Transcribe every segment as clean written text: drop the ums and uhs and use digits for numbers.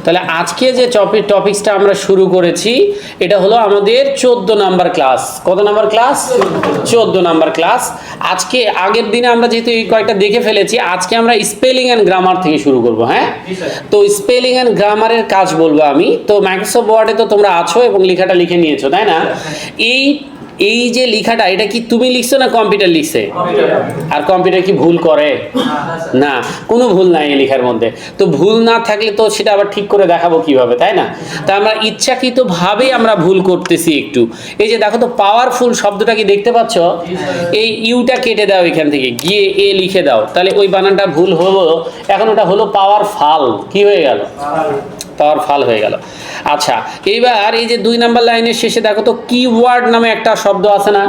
তাহলে আজকে যে টপিকসটা আমরা শুরু করেছি এটা হলো আমাদের 14 নাম্বার ক্লাস। কত নাম্বার ক্লাস? 14 number class. আজকে আগের দিনে আমরা যেহেতু এই কয়েকটা দেখে ফেলেছি, আজকে আমরা স্পেলিং অ্যান্ড গ্রামার থেকে শুরু করব। হ্যাঁ, তো স্পেলিং অ্যান্ড গ্রামারের কাজ বলবো আমি। তো মাইক্রোসফট ওয়ার্ডে তো তোমরা আছো এবং লেখাটা লিখে নিয়েছো, তাই না? এই যে লেখাটা, এটা কি তুমি লিখছো না কম্পিউটার লিখছে? আর কম্পিউটার কি ভুল করে? না, কোনো ভুল নাই এই লেখার মধ্যে। তো ভুল না থাকলে তো সেটা আবার ঠিক করে দেখাবো কিভাবে, তাই না? তা আমরা ইচ্ছাকৃতভাবেই আমরা ভুল করতেছি একটু। এই যে দেখো তো, পাওয়ারফুল শব্দটা কি দেখতে পাচ্ছ? এই ইউটা কেটে দাও, এখান থেকে গিয়ে এ লিখে দাও, তাহলে ওই বানানটা ভুল হলো। এখন ওটা হলো পাওয়ারফুল। কি হয়ে গেল? পাওয়ারফুল হয়ে গেল। আচ্ছা, এইবার এই যে 2 নাম্বার লাইনের শেষে দেখো তো, কিওয়ার্ড নামে একটা শব্দ আছে না?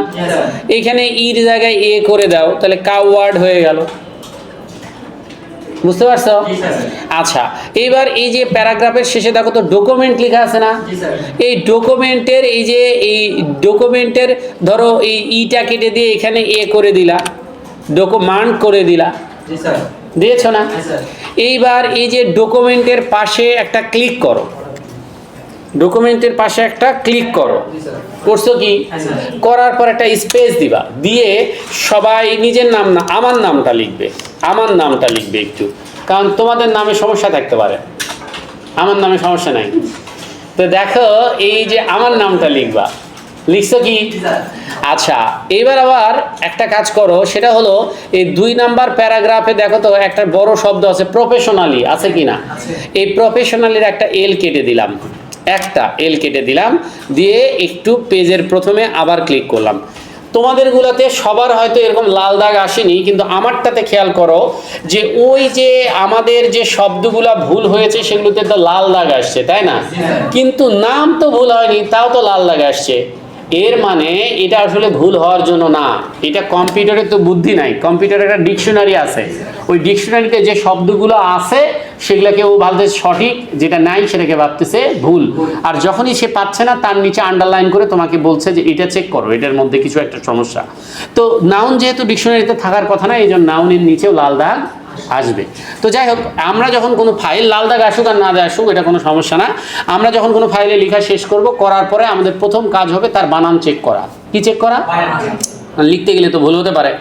এইখানে ইর জায়গায় এ করে দাও, তাহলে কাওয়ার্ড হয়ে গেল। বুঝতে পারছো? আচ্ছা, এইবার এই যে প্যারাগ্রাফের শেষে দেখো তো ডকুমেন্ট লেখা আছে না? এই ডকুমেন্টের এই ডকুমেন্টের ধরো এই ইটা কেটে দিয়ে এখানে এ করে দিলা, ডকুমেন্ট করে দিলা, দিয়েছো না? এইবার এই যে ডকুমেন্টের পাশে একটা ক্লিক করো, ডকুমেন্টের পাশে একটা ক্লিক করো। করছো কি? করার পর একটা স্পেস দিবা, দিয়ে সবাই নিজের নাম না আমার নামটা লিখবে। আমার নামটা লিখবে একটু, কারণ তোমাদের নামে সমস্যা থাকতে পারে, আমার নামে সমস্যা নাই। তো দেখো, এই যে আমার নামটা লিখবা, লিখছো কি? আচ্ছা, এবার আবার একটা কাজ করো, সেটা হলো এই 2 নাম্বার প্যারাগ্রাফে দেখো তো একটা বড় শব্দ আছে, প্রফেশনালি, আছে কি না? এই প্রফেশনালির একটা এল কেটে দিলাম, একটা এল কেটে দিলাম, দিয়ে একটু পেজের প্রথমে আবার ক্লিক করলাম। তোমাদের গুলাতে সবার হয়তো এরকম লাল দাগ আসেনি, কিন্তু আমারটাতে খেয়াল করো যে ওই যে আমাদের যে শব্দগুলা ভুল হয়েছে সেগুলোতে তো লাল দাগ আসছে, তাই না? কিন্তু নাম তো ভুল হয়নি, তাও তো লাল দাগ আসছে। এর মানে এটা আসলে ভুল হওয়ার জন্য না, এটা কম্পিউটারে তো বুদ্ধি নাই। কম্পিউটারে একটা ডিকশনারি আছে, ওই ডিকশনারিতে যে শব্দগুলো আছে সেগুলোকে ও ভাবতেছে সঠিক, যেটা নাই সেটাকে ভাবতেছে ভুল। আর যখনই সে পাচ্ছে না, তার নিচে আন্ডারলাইন করে তোমাকে বলছে যে এটা চেক করো, এটার মধ্যে কিছু একটা সমস্যা। তো নাউন যেহেতু ডিকশনারিতে থাকার কথা না, এই জন্য নাউনের নিচেও লাল দাগ আসবে। তো যাই হোক, আমরা যখন কোনো ফাইল, লাল দাগ আসুক আর না আসুক এটা কোনো সমস্যা না, আমরা যখন কোনো ফাইলে লেখা শেষ করব, করার পরে আমাদের প্রথম কাজ হবে তার বানান চেক করা। কি চেক করা? লিখতে গেলে তো ভুল হতে পারে,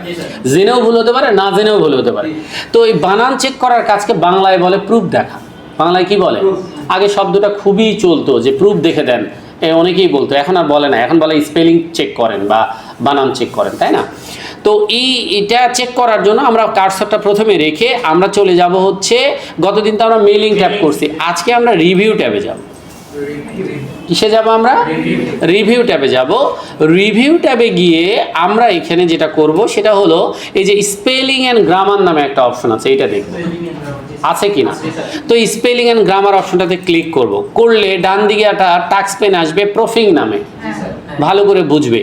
জেনেও ভুল হতে পারে, না জেনেও ভুল হতে পারে। তো এই বানান চেক করার কাজকে বাংলায় বলে প্রুফ দেখা। বাংলায় কি বলে? আগে শব্দটা খুবই চলতো যে প্রুফ দেখে দেন, অনেকেই বলতো, এখন আর বলে না, এখন বলে স্পেলিং চেক করেন বা বানান চেক করেন, তাই না? তো এটা চেক করার জন্য আমরা কার্সরটা প্রথমে রেখে আমরা চলে যাব হচ্ছে, গতদিন তো আমরা মেইলিং ট্যাব করছি, আজকে আমরা রিভিউ ট্যাবে যাব। কিসে যাব আমরা? রিভিউ ট্যাবে যাব। রিভিউ ট্যাবে গিয়ে আমরা এখানে যেটা করব সেটা হলো এই যে স্পেলিং অ্যান্ড গ্রামার নামে একটা অপশন আছে, এইটা দেখব আছে কিনা। তো স্পেলিং অ্যান্ড গ্রামার অপশনটাতে ক্লিক করব, করলে ডান দিকে একটা টাস্ক পেন আসবে প্রফিং নামে, ভালো করে বুঝবে।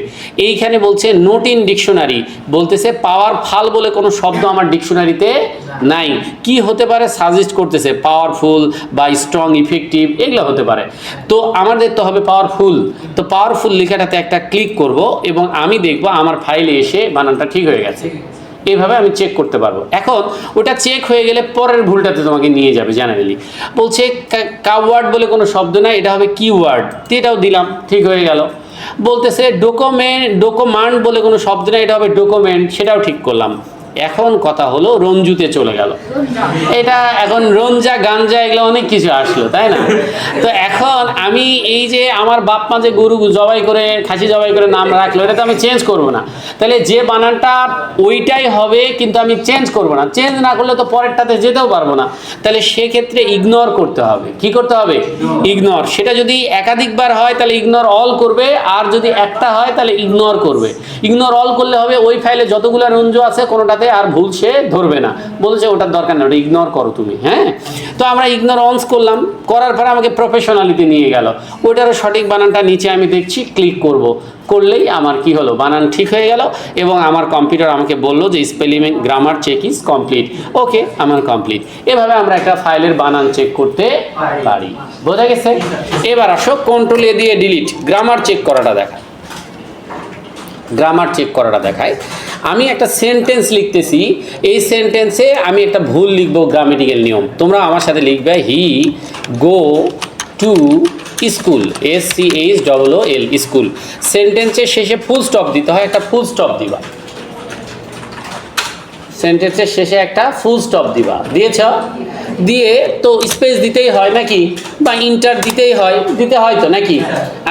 এইখানে বলছে নোট ইন ডিকশনারি, বলতেছে পাওয়ারফুল বলে কোনো শব্দ আমার ডিকশনারিতে নাই। কি হতে পারে সাজেস্ট করতেছে? পাওয়ারফুল বা স্ট্রং, ইফেক্টিভ, এগুলো হতে পারে। তো আমাদের তো হবে পাওয়ারফুল। তো পাওয়ারফুল লেখাটাতে একটা ক্লিক করব এবং আমি দেখব আমার ফাইলে এসে বানানটা ঠিক হয়ে গেছে। এইভাবে আমি চেক করতে পারবো। এখন ওটা চেক হয়ে গেলে পরের ভুলটাতে তোমাকে নিয়ে যাবে। জেনারেলি বলছে কাওয়ার্ড বলে কোনো শব্দ নাই, এটা হবে কিওয়ার্ড, এটাও দিলাম, ঠিক হয়ে গেল। বলতেছে ডকুমেন্ট বলে কোনো শব্দ নাই, এটা হবে ডকুমেন্ট, সেটাও ঠিক করলাম। এখন কথা হলো রঞ্জুতে চলে গেল। এটা এখন রঞ্জা, গাঞ্জা, এগুলো অনেক কিছু আসলো, তাই না? তো এখন আমি এই যে আমার বাপ মা যে গরু জবাই করে, খাসি জবাই করে নাম রাখলো, এটা তো আমি চেঞ্জ করব না। তাহলে যে বানানটা ওইটাই হবে, কিন্তু আমি চেঞ্জ করব না। চেঞ্জ না করলে তো পরেরটাতে যেতেও পারবো না। তাহলে সেক্ষেত্রে ইগনোর করতে হবে। কি করতে হবে? ইগনোর। সেটা যদি একাধিকবার হয় তাহলে ইগনোর অল করবে, আর যদি একটা হয় তাহলে ইগনোর করবে। ইগনোর অল করলে হবে ওই ফাইলে যতগুলো রঞ্জু আছে কোনোটাতে আর ভুল সে ধরবে না, বলেছে ওটার দরকার নেই, ওটা ইগনোর করো তুমি। হ্যাঁ, তো আমরা ইগনোর অনস করলাম, করার পরে আমাকে প্রফেশনালিতে নিয়ে গেল। ওইটারও সঠিক বানানটা নিচে আমি দেখছি, ক্লিক করব, করলেই আমার কি হলো, বানান ঠিক হয়ে গেল এবং আমার কম্পিউটার আমাকে বললো যে spelling grammar check is complete. Okay, আমার কমপ্লিট। এভাবে আমরা একটা ফাইলের বানান চেক করতে পারি। বোঝা গেছে? এবার আসো কন্ট্রোল এ দিয়ে ডিলিট, গ্রামার চেক করাটা দেখায়। গ্রামার চেক করাটা দেখায়। আমি একটা সেন্টেন্স লিখতেছি, এই সেন্টেন্সে আমি একটা ভুল লিখবো গ্রামেটিক্যাল নিয়ম, তোমরা আমার সাথে লিখবে he go to school, SCHOOL school. সেন্টেন্সের শেষে ফুল স্টপ দিতে হয়, একটা ফুল স্টপ দিবা, সেন্টেন্সের শেষে একটা ফুল স্টপ দিবা, দিয়েছ? দিয়ে তো স্পেস দিতেই হয় নাকি, বা ইন্টার দিতে হয় তো নাকি?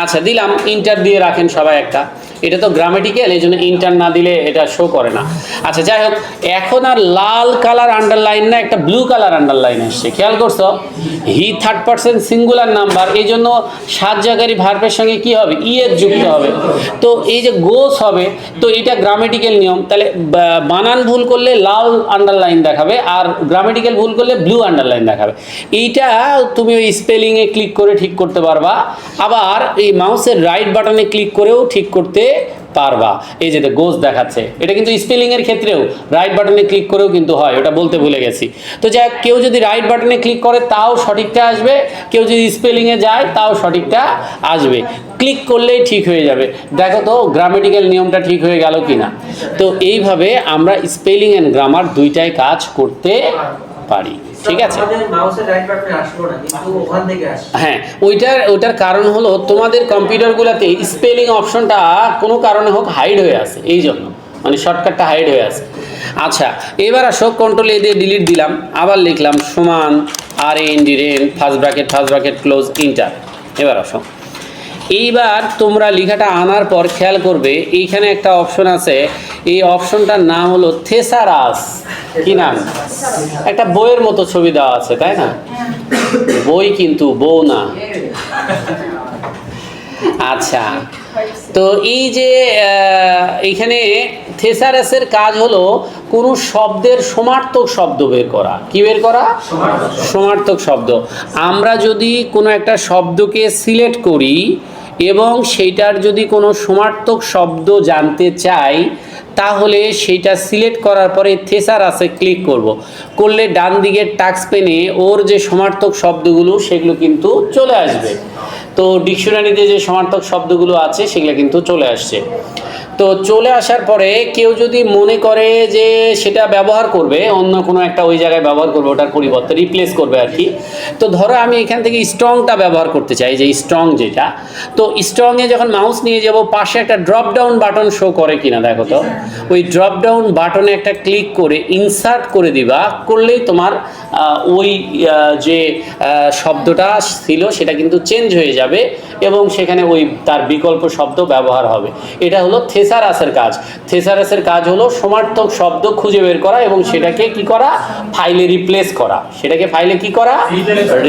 আচ্ছা দিলাম, ইন্টার দিয়ে রাখেন সবাই একটা, এটা তো গ্রামেটিক্যাল, এই জন্য ইন্টার না দিলে এটা শো করে না। আচ্ছা যাই হোক, এখন আর লাল কালার আন্ডারলাইন না, একটা ব্লু কালার আন্ডারলাইন আসছে, খেয়াল করছো? He third person singular number, এই জন্য সাহায্যকারী ভার্বের সঙ্গে কি হবে, ইএস যুক্ত হবে, তো এই যে গোস হবে, তো এটা গ্রামেটিক্যাল নিয়ম। তাহলে বানান ভুল করলে লাল আন্ডারলাইন দেখাবে, আর গ্রামেটিক্যাল ভুল করলে ব্লু আন্ডারলাইন দেখাবে। এইটা তুমি ওই স্পেলিংয়ে ক্লিক করে ঠিক করতে পারবা, আবার এই মাউসের রাইট বাটনে ক্লিক করেও ঠিক করতে পারবা। এই যে গোস দেখাচ্ছে, এটা কিন্তু স্পেলিংয়ের ক্ষেত্রেও রাইট বাটনে ক্লিক করেও কিন্তু হয়, ওটা বলতে ভুলে গেছি। তো যাই হোক, কেউ যদি রাইট বাটনে ক্লিক করে তাও সঠিকটা আসবে, কেউ যদি স্পেলিংয়ে যায় তাও সঠিকটা আসবে, ক্লিক করলেই ঠিক হয়ে যাবে। দেখো তো গ্রামেটিক্যাল নিয়মটা ঠিক হয়ে গেল কি না। তো এইভাবে আমরা স্পেলিং অ্যান্ড গ্রামার দুইটাই কাজ করতে পারি, ঠিক আছে? হ্যাঁ, ওইটার কারণ হলো তোমাদের কম্পিউটারগুলোতে স্পেলিং অপশনটা কোনো কারণে হোক হাইড হয়ে আছে, এই জন্য মানে শর্টকাটটা হাইড হয়ে আছে। আচ্ছা এবার আসো, কন্ট্রোল এ দিয়ে ডিলিট দিলাম, আবার লিখলাম সমান RAND first bracket close inter. এবার আসো, এইবার তোমরা লেখাটা আনার পর খেয়াল করবে এইখানে একটা অপশন আছে, এই অপশনটার নাম হলো থেসারাস। কি নাম? একটা বইয়ের মতো ছবি দেওয়া আছে, তাই না? বই কিন্তু বউ না। আচ্ছা, তো এই যে এইখানে থেসারাসের কাজ হলো কোনো শব্দের সমার্থক শব্দ বের করা। কি বের করা? সমার্থক শব্দ। আমরা যদি কোনো একটা শব্দকে সিলেক্ট করি এবং সেইটার যদি কোনো সমার্থক শব্দ জানতে চাই, তাহলে সেইটা সিলেক্ট করার পরে থেসারাসে ক্লিক করলে ডান দিকের টাস্ক পেনে ওর যে সমার্থক শব্দগুলো সেগুলো কিন্তু চলে আসবে। তো ডিকশনারিতে যে সমার্থক শব্দগুলো আছে সেগুলো কিন্তু চলে আসছে। তো চলে আসার পরে কেউ যদি মনে করে যে সেটা ব্যবহার করবে, অন্য কোনো একটা ওই জায়গায় ব্যবহার করবে, ওটার পরিবর্তে রিপ্লেস করবে আর কি। তো ধরো আমি এখান থেকে স্ট্রংটা ব্যবহার করতে চাই, যে স্ট্রং যেটা, তো স্ট্রংয়ে যখন মাউস নিয়ে যাব পাশে একটা ড্রপ ডাউন বাটন শো করে কিনা দেখো তো, ওই ড্রপ ডাউন বাটনে একটা ক্লিক করে ইনসার্ট করে দিবা, করলেই তোমার ওই যে শব্দটা ছিল সেটা কিন্তু চেঞ্জ হয়ে যাবে এবং সেখানে ওই তার বিকল্প শব্দ ব্যবহার হবে। এটা হলো থেসারাসের কাজ। থেসারাসের কাজ হলো সমার্থক শব্দ খুঁজে বের করা এবং সেটাকে কি করা, ফাইলে রিপ্লেস করা। সেটাকে ফাইলে কি করা,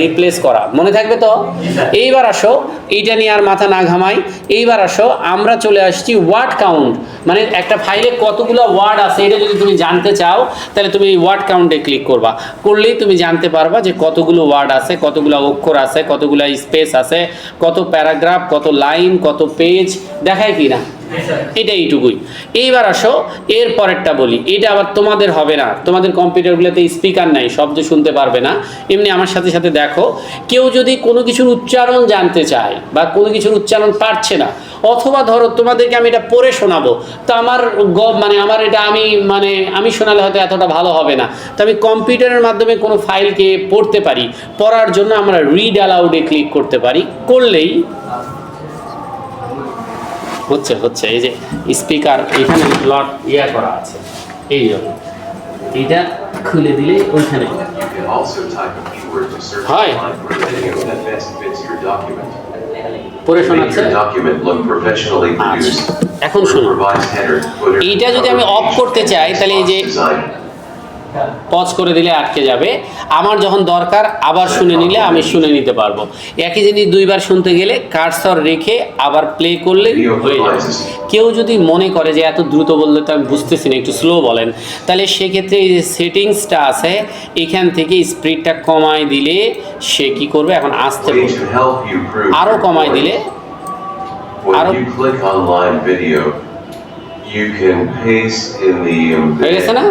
রিপ্লেস করা। মনে থাকবে তো? এইবার আসো, এইটা নিয়ে আর মাথা না ঘামাই, এইবার আসো আমরা চলে আসছি ওয়ার্ড কাউন্ট, মানে একটা ফাইলে কতগুলো ওয়ার্ড আছে এটা যদি তুমি জানতে চাও তাহলে তুমি এই ওয়ার্ড কাউন্টে ক্লিক করবা, করলেই তুমি জানতে পারবা যে কতগুলো ওয়ার্ড আছে, কতগুলো অক্ষর আছে, কতগুলো স্পেস আছে, কত প্যারাগ্রাফ, কত লাইন, কত পেজ, দেখায় কি না? এটা এইটুকুই। এইবার আসো এর পরেরটা বলি, এটা আবার তোমাদের হবে না, তোমাদের কম্পিউটারগুলোতে স্পিকার নাই, শব্দ শুনতে পারবে না। এমনি আমার সাথে সাথে দেখো, কেউ যদি কোনো কিছুর উচ্চারণ জানতে চায় বা কোনো কিছুর উচ্চারণ পারছে না, অথবা ধরো তোমাদেরকে আমি এটা পড়ে শোনাবো, তো আমার আমার এটা আমি শোনালে হয়তো এতটা ভালো হবে না, তো আমি কম্পিউটারের মাধ্যমে কোনো ফাইলকে পড়তে পারি, পড়ার জন্য আমরা রিড অ্যালাউডে ক্লিক করতে পারি, করলেই হচ্ছে এই যে স্পিকার এখানে লট করা আছে, এই জন্য এইটা খুলে দিলে ওইখানে হয় পড়ে শোনাচ্ছে। এখন শুনো, এইটা যদি আমি অফ করতে চাই তাহলে এই যে পজ করে দিলে আটকে যাবে, আমার যখন দরকার আবার শুনে নিলে আমি শুনে নিতে পারবো। একই জিনিস দুইবার শুনতে গেলে কার্সর রেখে আবার প্লে করলে হয়ে যাবে। কেউ যদি মনে করে যে এত দ্রুত বললে তো আমি বুঝতেছি না, একটু স্লো বলেন, তাহলে সেক্ষেত্রে এই যে সেটিংসটা আছে এখান থেকে স্পিডটা কমায় দিলে সে কি করবে, এখন আসতে আরও কমায় দিলে আরও হয়ে গেছে না?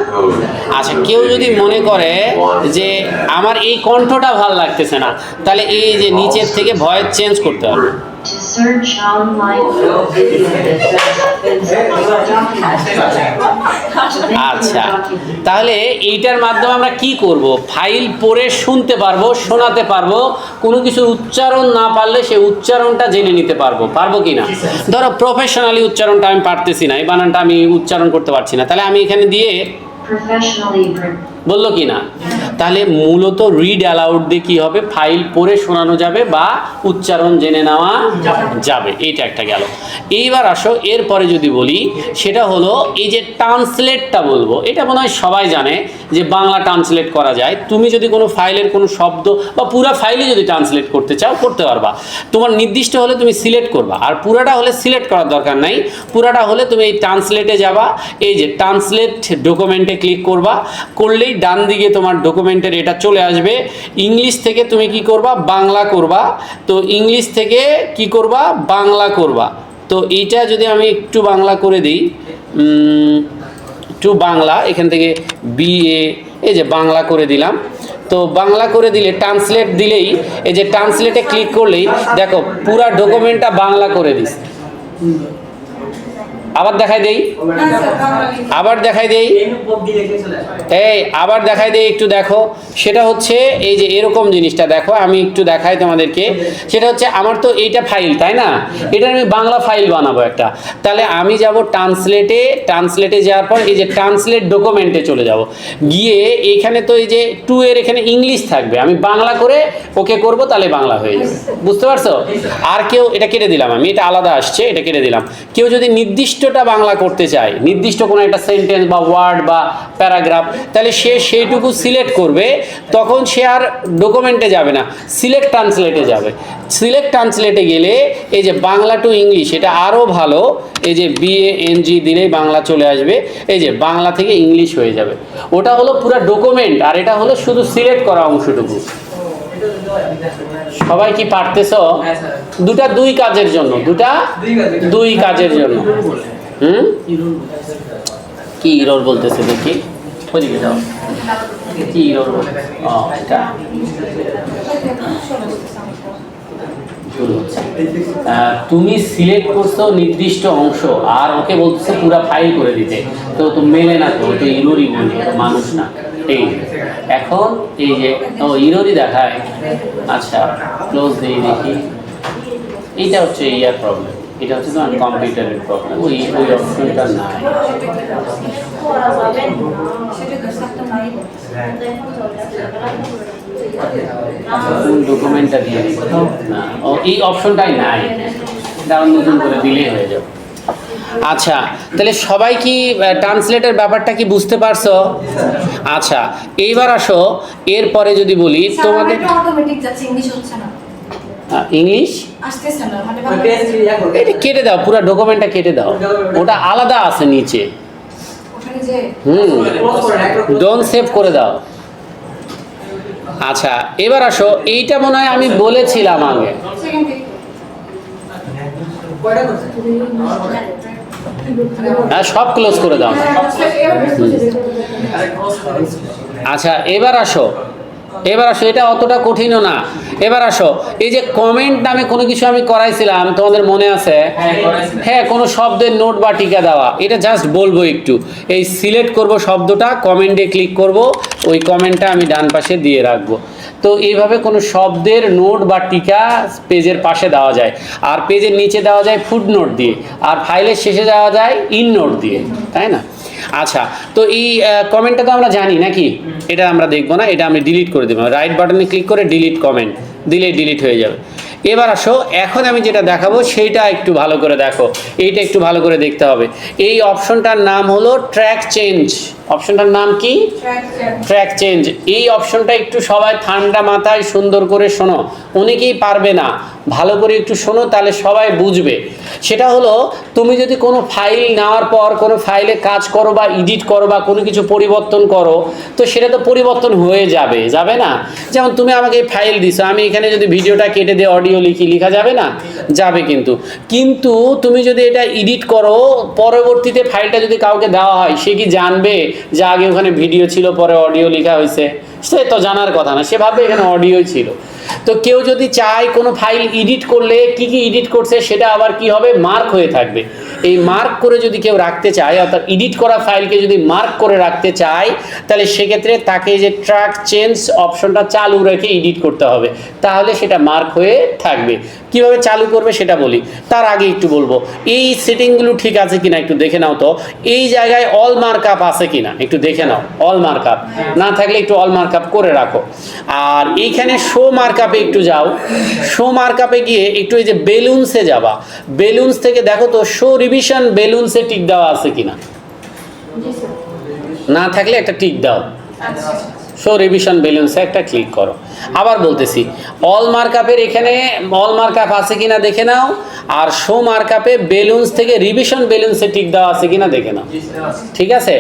আচ্ছা, কেউ যদি মনে করে যে আমার এই কণ্ঠটা ভালো লাগতেছে না, তাহলে এই যে নিচের থেকে ভয়েস চেঞ্জ করতে হবে, To search online for video আচ্ছা, তাহলে এইটার মাধ্যমে আমরা কি করব? ফাইল পড়ে শুনতে পারবো, শোনাতে পারবো, কোনো কিছুর উচ্চারণ না পারলে সেই উচ্চারণটা জেনে নিতে পারবো। পারবো কি না? ধরো প্রফেশনালি উচ্চারণটা আমি পারতেছি না, এই বানানটা আমি উচ্চারণ করতে পারছি না, তাহলে আমি এখানে দিয়ে professionally বললো কি না? তাহলে মূলত রিড অ্যালাউড দিয়ে কি হবে? ফাইল পড়ে শোনানো যাবে বা উচ্চারণ জেনে নেওয়া যাবে। এইটা একটা গেল। এইবার আসো এরপরে যদি বলি, সেটা হলো এই যে ট্রান্সলেটটা বলবো, এটা মনে হয় সবাই জানে যে বাংলা ট্রান্সলেট করা যায়। তুমি যদি কোনো ফাইলের কোনো শব্দ বা পুরা ফাইলে যদি ট্রান্সলেট করতে চাও করতে পারবা। তোমার নির্দিষ্ট হলে তুমি সিলেক্ট করবা, আর পুরাটা হলে সিলেক্ট করার দরকার নাই। পুরাটা হলে তুমি এই ট্রান্সলেটে যাবা, এই যে ট্রান্সলেট ডকুমেন্টে ক্লিক করবা, করলেই ডান দিকে তোমার ডকুমেন্টের এটা চলে আসবে। ইংলিশ থেকে তুমি কি করবা? বাংলা করবা। তো ইংলিশ থেকে কি করবা? বাংলা করবা। তো এইটা যদি আমি একটু বাংলা করে দিই, টু বাংলা, এখান থেকে BA, এই যে বাংলা করে দিলাম। তো বাংলা করে দিলে ট্রান্সলেট দিলেই, এই যে ট্রান্সলেটে ক্লিক করলেই দেখো পুরা ডকুমেন্টটা বাংলা করে দিস। আবার দেখাই দেই, আবার দেখাই দেই, এই আবার দেখাই দেই, একটু দেখো। সেটা হচ্ছে এই যে এরকম জিনিসটা দেখো, আমি একটু দেখাই তোমাদেরকে। সেটা হচ্ছে আমার তো এইটা ফাইল, তাই না? এটা আমি বাংলা ফাইল বানাবো একটা। তাহলে আমি যাব ট্রান্সলেটে, ট্রান্সলেটে যাওয়ার পর এই যে ট্রান্সলেট ডকুমেন্টে চলে যাব, গিয়ে এখানে তো এই যে টু এর এখানে ইংলিশ থাকবে, আমি বাংলা করে ওকে করব, তাহলে বাংলা হয়ে যাবে। বুঝতে পারছো? আর কেউ, এটা কেটে দিলাম আমি, এটা আলাদা আসছে, এটা কেটে দিলাম। কেউ যদি নির্দিষ্টটা বাংলা করতে চায়, নির্দিষ্ট কোনো একটা সেন্টেন্স বা ওয়ার্ড বা প্যারাগ্রাফ, তাহলে সে সেইটুকু সিলেক্ট করবে। তখন সে আর ডকুমেন্টে যাবে না, সিলেক্ট ট্রান্সলেটে যাবে। সিলেক্ট ট্রান্সলেটে গেলে এই যে বাংলা টু ইংলিশ, এটা আরও ভালো। এই যে BANG দিলেই বাংলা চলে আসবে, এই যে বাংলা থেকে ইংলিশ হয়ে যাবে। ওটা হলো পুরো ডকুমেন্ট, আর এটা হলো শুধু সিলেক্ট করা অংশটুকু। সবাই কি পারতেছ? দুটা দুই কাজের জন্য, দুটা দুই কাজের জন্য। কি ইরর বলতেছে দেখি, ওইদিকে যাও। কি ইরর বলতে? এটা তুমি সিলেক্ট করছো নির্দিষ্ট অংশ, আর ওকে বলতেছে পুরো ফাইল করে দিতে, তো তো মেলে না, তো তো ইরোরই বলি, মানুষ না। এই এখন এই যে ও ইরোরই দেখায়। আচ্ছা ক্লোজ দিয়ে দেখি, এইটা হচ্ছে ইয়ার প্রবলেম, এটা হচ্ছে তোমার কম্পিউটারের প্রবলেম, ওই ওই অপশনটা নাই। কোন ডকুমেন্টটা দিয়ে দিতে না, ও এই অপশনটাই নাই, এটা নতুন করে দিলেই হয়ে যাবে। আচ্ছা, তাহলে সবাই কি ট্রান্সলেটের ব্যাপারটা কি বুঝতে পারছো? আচ্ছা, এইবার আসো এরপরে যদি বলি তোমাদের ইংলিশ এটা কেটে দাও, পুরো ডকুমেন্টটা কেটে দাও, ওটা আলাদা আছে নিচে। ডোন্ট সেভ করে দাও। আচ্ছা, এবার আসো, এইটা মনে হয় আমি বলেছিলাম আগে। হ্যাঁ, সব ক্লোজ করে দাও। আচ্ছা, এবার আসো, এবার আসো, এটা অতটা কঠিনও না। এবার আসো, এই যে কমেন্ট নামে কোনো কিছু আমি করাইছিলাম, তোমাদের মনে আছে? হ্যাঁ, কোনো শব্দের নোট বা টিকা দেওয়া, এটা জাস্ট বলবো একটু। এই সিলেক্ট করব শব্দটা, কমেন্টে ক্লিক করব, ওই কমেন্টটা আমি ডান পাশে দিয়ে রাখবো। তো এইভাবে কোনো শব্দের নোট বা টিকা পেজের পাশে দেওয়া যায়, আর পেজের নিচে দেওয়া যায় ফুট নোট দিয়ে, আর ফাইলের শেষে দেওয়া যায় ইন নোট দিয়ে, তাই না? আচ্ছা, তো এই কমেন্টটা তো আমরা জানি নাকি, এটা আমরা দেখবো না, এটা আমি ডিলিট করে দেবো। রাইট বাটনে ক্লিক করে ডিলিট কমেন্ট দিলে ডিলিট হয়ে যাবে। এবার আসো, এখন আমি যেটা দেখাবো সেইটা একটু ভালো করে দেখো, এইটা একটু ভালো করে দেখতে হবে। এই অপশনটার নাম হলো ট্র্যাক চেঞ্জ। অপশনটার নাম কি? Track change. এই অপশনটা একটু সবাই ঠান্ডা মাথায় সুন্দর করে শোনো, অনেকেই পারবে না, ভালো করে একটু শোনো, তাহলে সবাই বুঝবে। সেটা হলো, তুমি যদি কোনো ফাইল নেওয়ার পর কোনো ফাইলে কাজ করো বা এডিট করো বা কোনো কিছু পরিবর্তন করো, তো সেটা তো পরিবর্তন হয়ে যাবে, যাবে না? যেমন তুমি আমাকে এই ফাইল দিছো, আমি এখানে যদি ভিডিওটা কেটে দিয়ে অডিও লিখি, লেখা যাবে না? যাবে। কিন্তু তুমি যদি এটা এডিট করো, পরবর্তীতে ফাইলটা যদি কাউকে দেওয়া হয়, সে কি জানবে যে আগে ওখানে ভিডিও ছিল পরে অডিও লেখা হয়েছে? সে তো জানার কথা না, সে ভাববে এখানে অডিওই ছিল। তো কেউ যদি চায় কোনো ফাইল এডিট করলে কি কি এডিট করছে সেটা আবার কি হবে, মার্ক হয়ে থাকবে। এই মার্ক করে যদি কেউ রাখতে চায়, অর্থাৎ এডিট করা ফাইলকে যদি মার্ক করে রাখতে চায়, তাহলে সেক্ষেত্রে তাকে যে ট্র্যাক চেঞ্জ অপশনটা চালু রেখে এডিট করতে হবে, তাহলে সেটা মার্ক হয়ে থাকবে। কিভাবে চালু করবে সেটা বলি, তার আগে একটু বলবো এই সেটিংগুলো ঠিক আছে কিনা একটু দেখে নাও তো। এই জায়গায় অল মার্ক আপ আছে কিনা একটু দেখে নাও, অল মার্ক আপ না থাকলে একটু অল মার্ক আপ করে রাখো। আর এইখানে শো মার্ক আপে একটু যাও, শো মার্ক আপে গিয়ে একটু এই যে বেলুনসে যাবা, বেলুনস থেকে দেখো তো শো রিভিশন বেলুনসে টিক দেওয়া আছে কিনা, না থাকলে একটা টিক দাও, শো রিভিশন বেলুনসে একটা ক্লিক করো। আবার বলতেছি, অল মার্কআপের এখানে অল মার্কআপ আছে কিনা দেখে নাও, আর শো মার্কআপে বেলুনস থেকে রিভিশন বেলুনসে টিক দেওয়া আছে কিনা দেখে নাও। ঠিক আছে,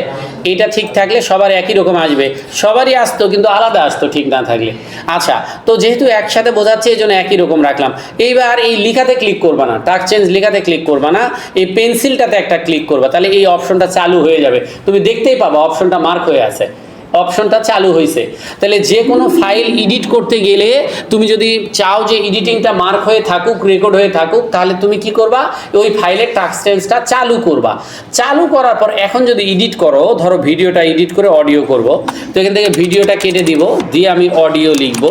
এটা ঠিক থাকলে সবার একই রকম আসবে, সবারই আসতো কিন্তু আলাদা আসতো ঠিক না থাকলে। আচ্ছা, তো যেহেতু একসাথে বোঝাচ্ছে এই জন্য একই রকম রাখলাম। এইবার এই লেখাতে ক্লিক করবা না, টাস্ক চেঞ্জ লেখাতে ক্লিক করবা না, এই পেন্সিলটাতে একটা ক্লিক করবা, তাহলে এই অপশনটা চালু হয়ে যাবে। তুমি দেখতেই পাবা অপশনটা মার্ক হয়ে আছে, অপশনটা চালু হয়েছে। তাহলে যে কোনো ফাইল এডিট করতে গেলে তুমি যদি চাও যে এডিটিংটা মার্ক হয়ে থাকুক, রেকর্ড হয়ে থাকুক, তাহলে তুমি কি করবা, ওই ফাইলের টাস্ক চেঞ্জটা চালু করবা। চালু করার পর এখন যদি এডিট করো, ধরো ভিডিওটা এডিট করে অডিও করব, তো এখান থেকে ভিডিওটা কেটে দিব, দিয়ে আমি অডিও লিখবো,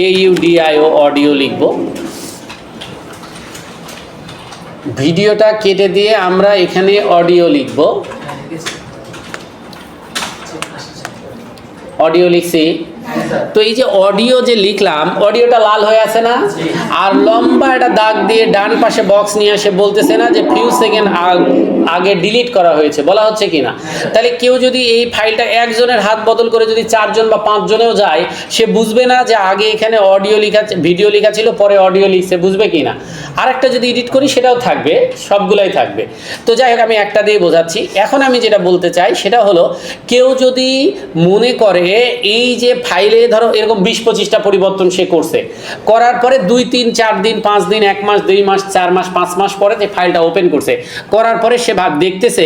AUDIO অডিও লিখবো। ভিডিওটা কেটে দিয়ে আমরা এখানে অডিও লিখবো, অডিও লিখছি। তো এই যে অডিও যে লিখলাম, অডিওটা লাল হয়ে আছে না, আর লম্বা একটা দাগ দিয়ে ডান পাশে বক্স নিয়ে আসে বলতেছে না যে ফিউ সেকেন্ড আগে ডিলিট করা হয়েছে, বলা হচ্ছে কিনা। তাহলে কেউ যদি এই ফাইলটা একজনের হাত বদল করে যদি 4 জন বা 5 জনেও যায়, সে বুঝবে না যে আগে এখানে অডিও লেখা, ভিডিও লেখা ছিল, পরে অডিও লিখছে, বুঝবে কিনা। আরেকটা যদি এডিট করি সেটাও থাকবে, সবগুলাই থাকবে। তো যাই হোক, আমি একটা দিয়ে বোঝাচ্ছি। এখন আমি যেটা বলতে চাই সেটা হলো, কেউ যদি মনে করে এই যে ফাইলে ধরো এরকম 20-25টা পরিবর্তন সে করছে, করার পরে 2-3-4 দিন, 5 দিন, 1 মাস, 2 মাস, 4 মাস, 5 মাস পরে যে ফাইলটা ওপেন করছে, করার পরে সে দেখতেছে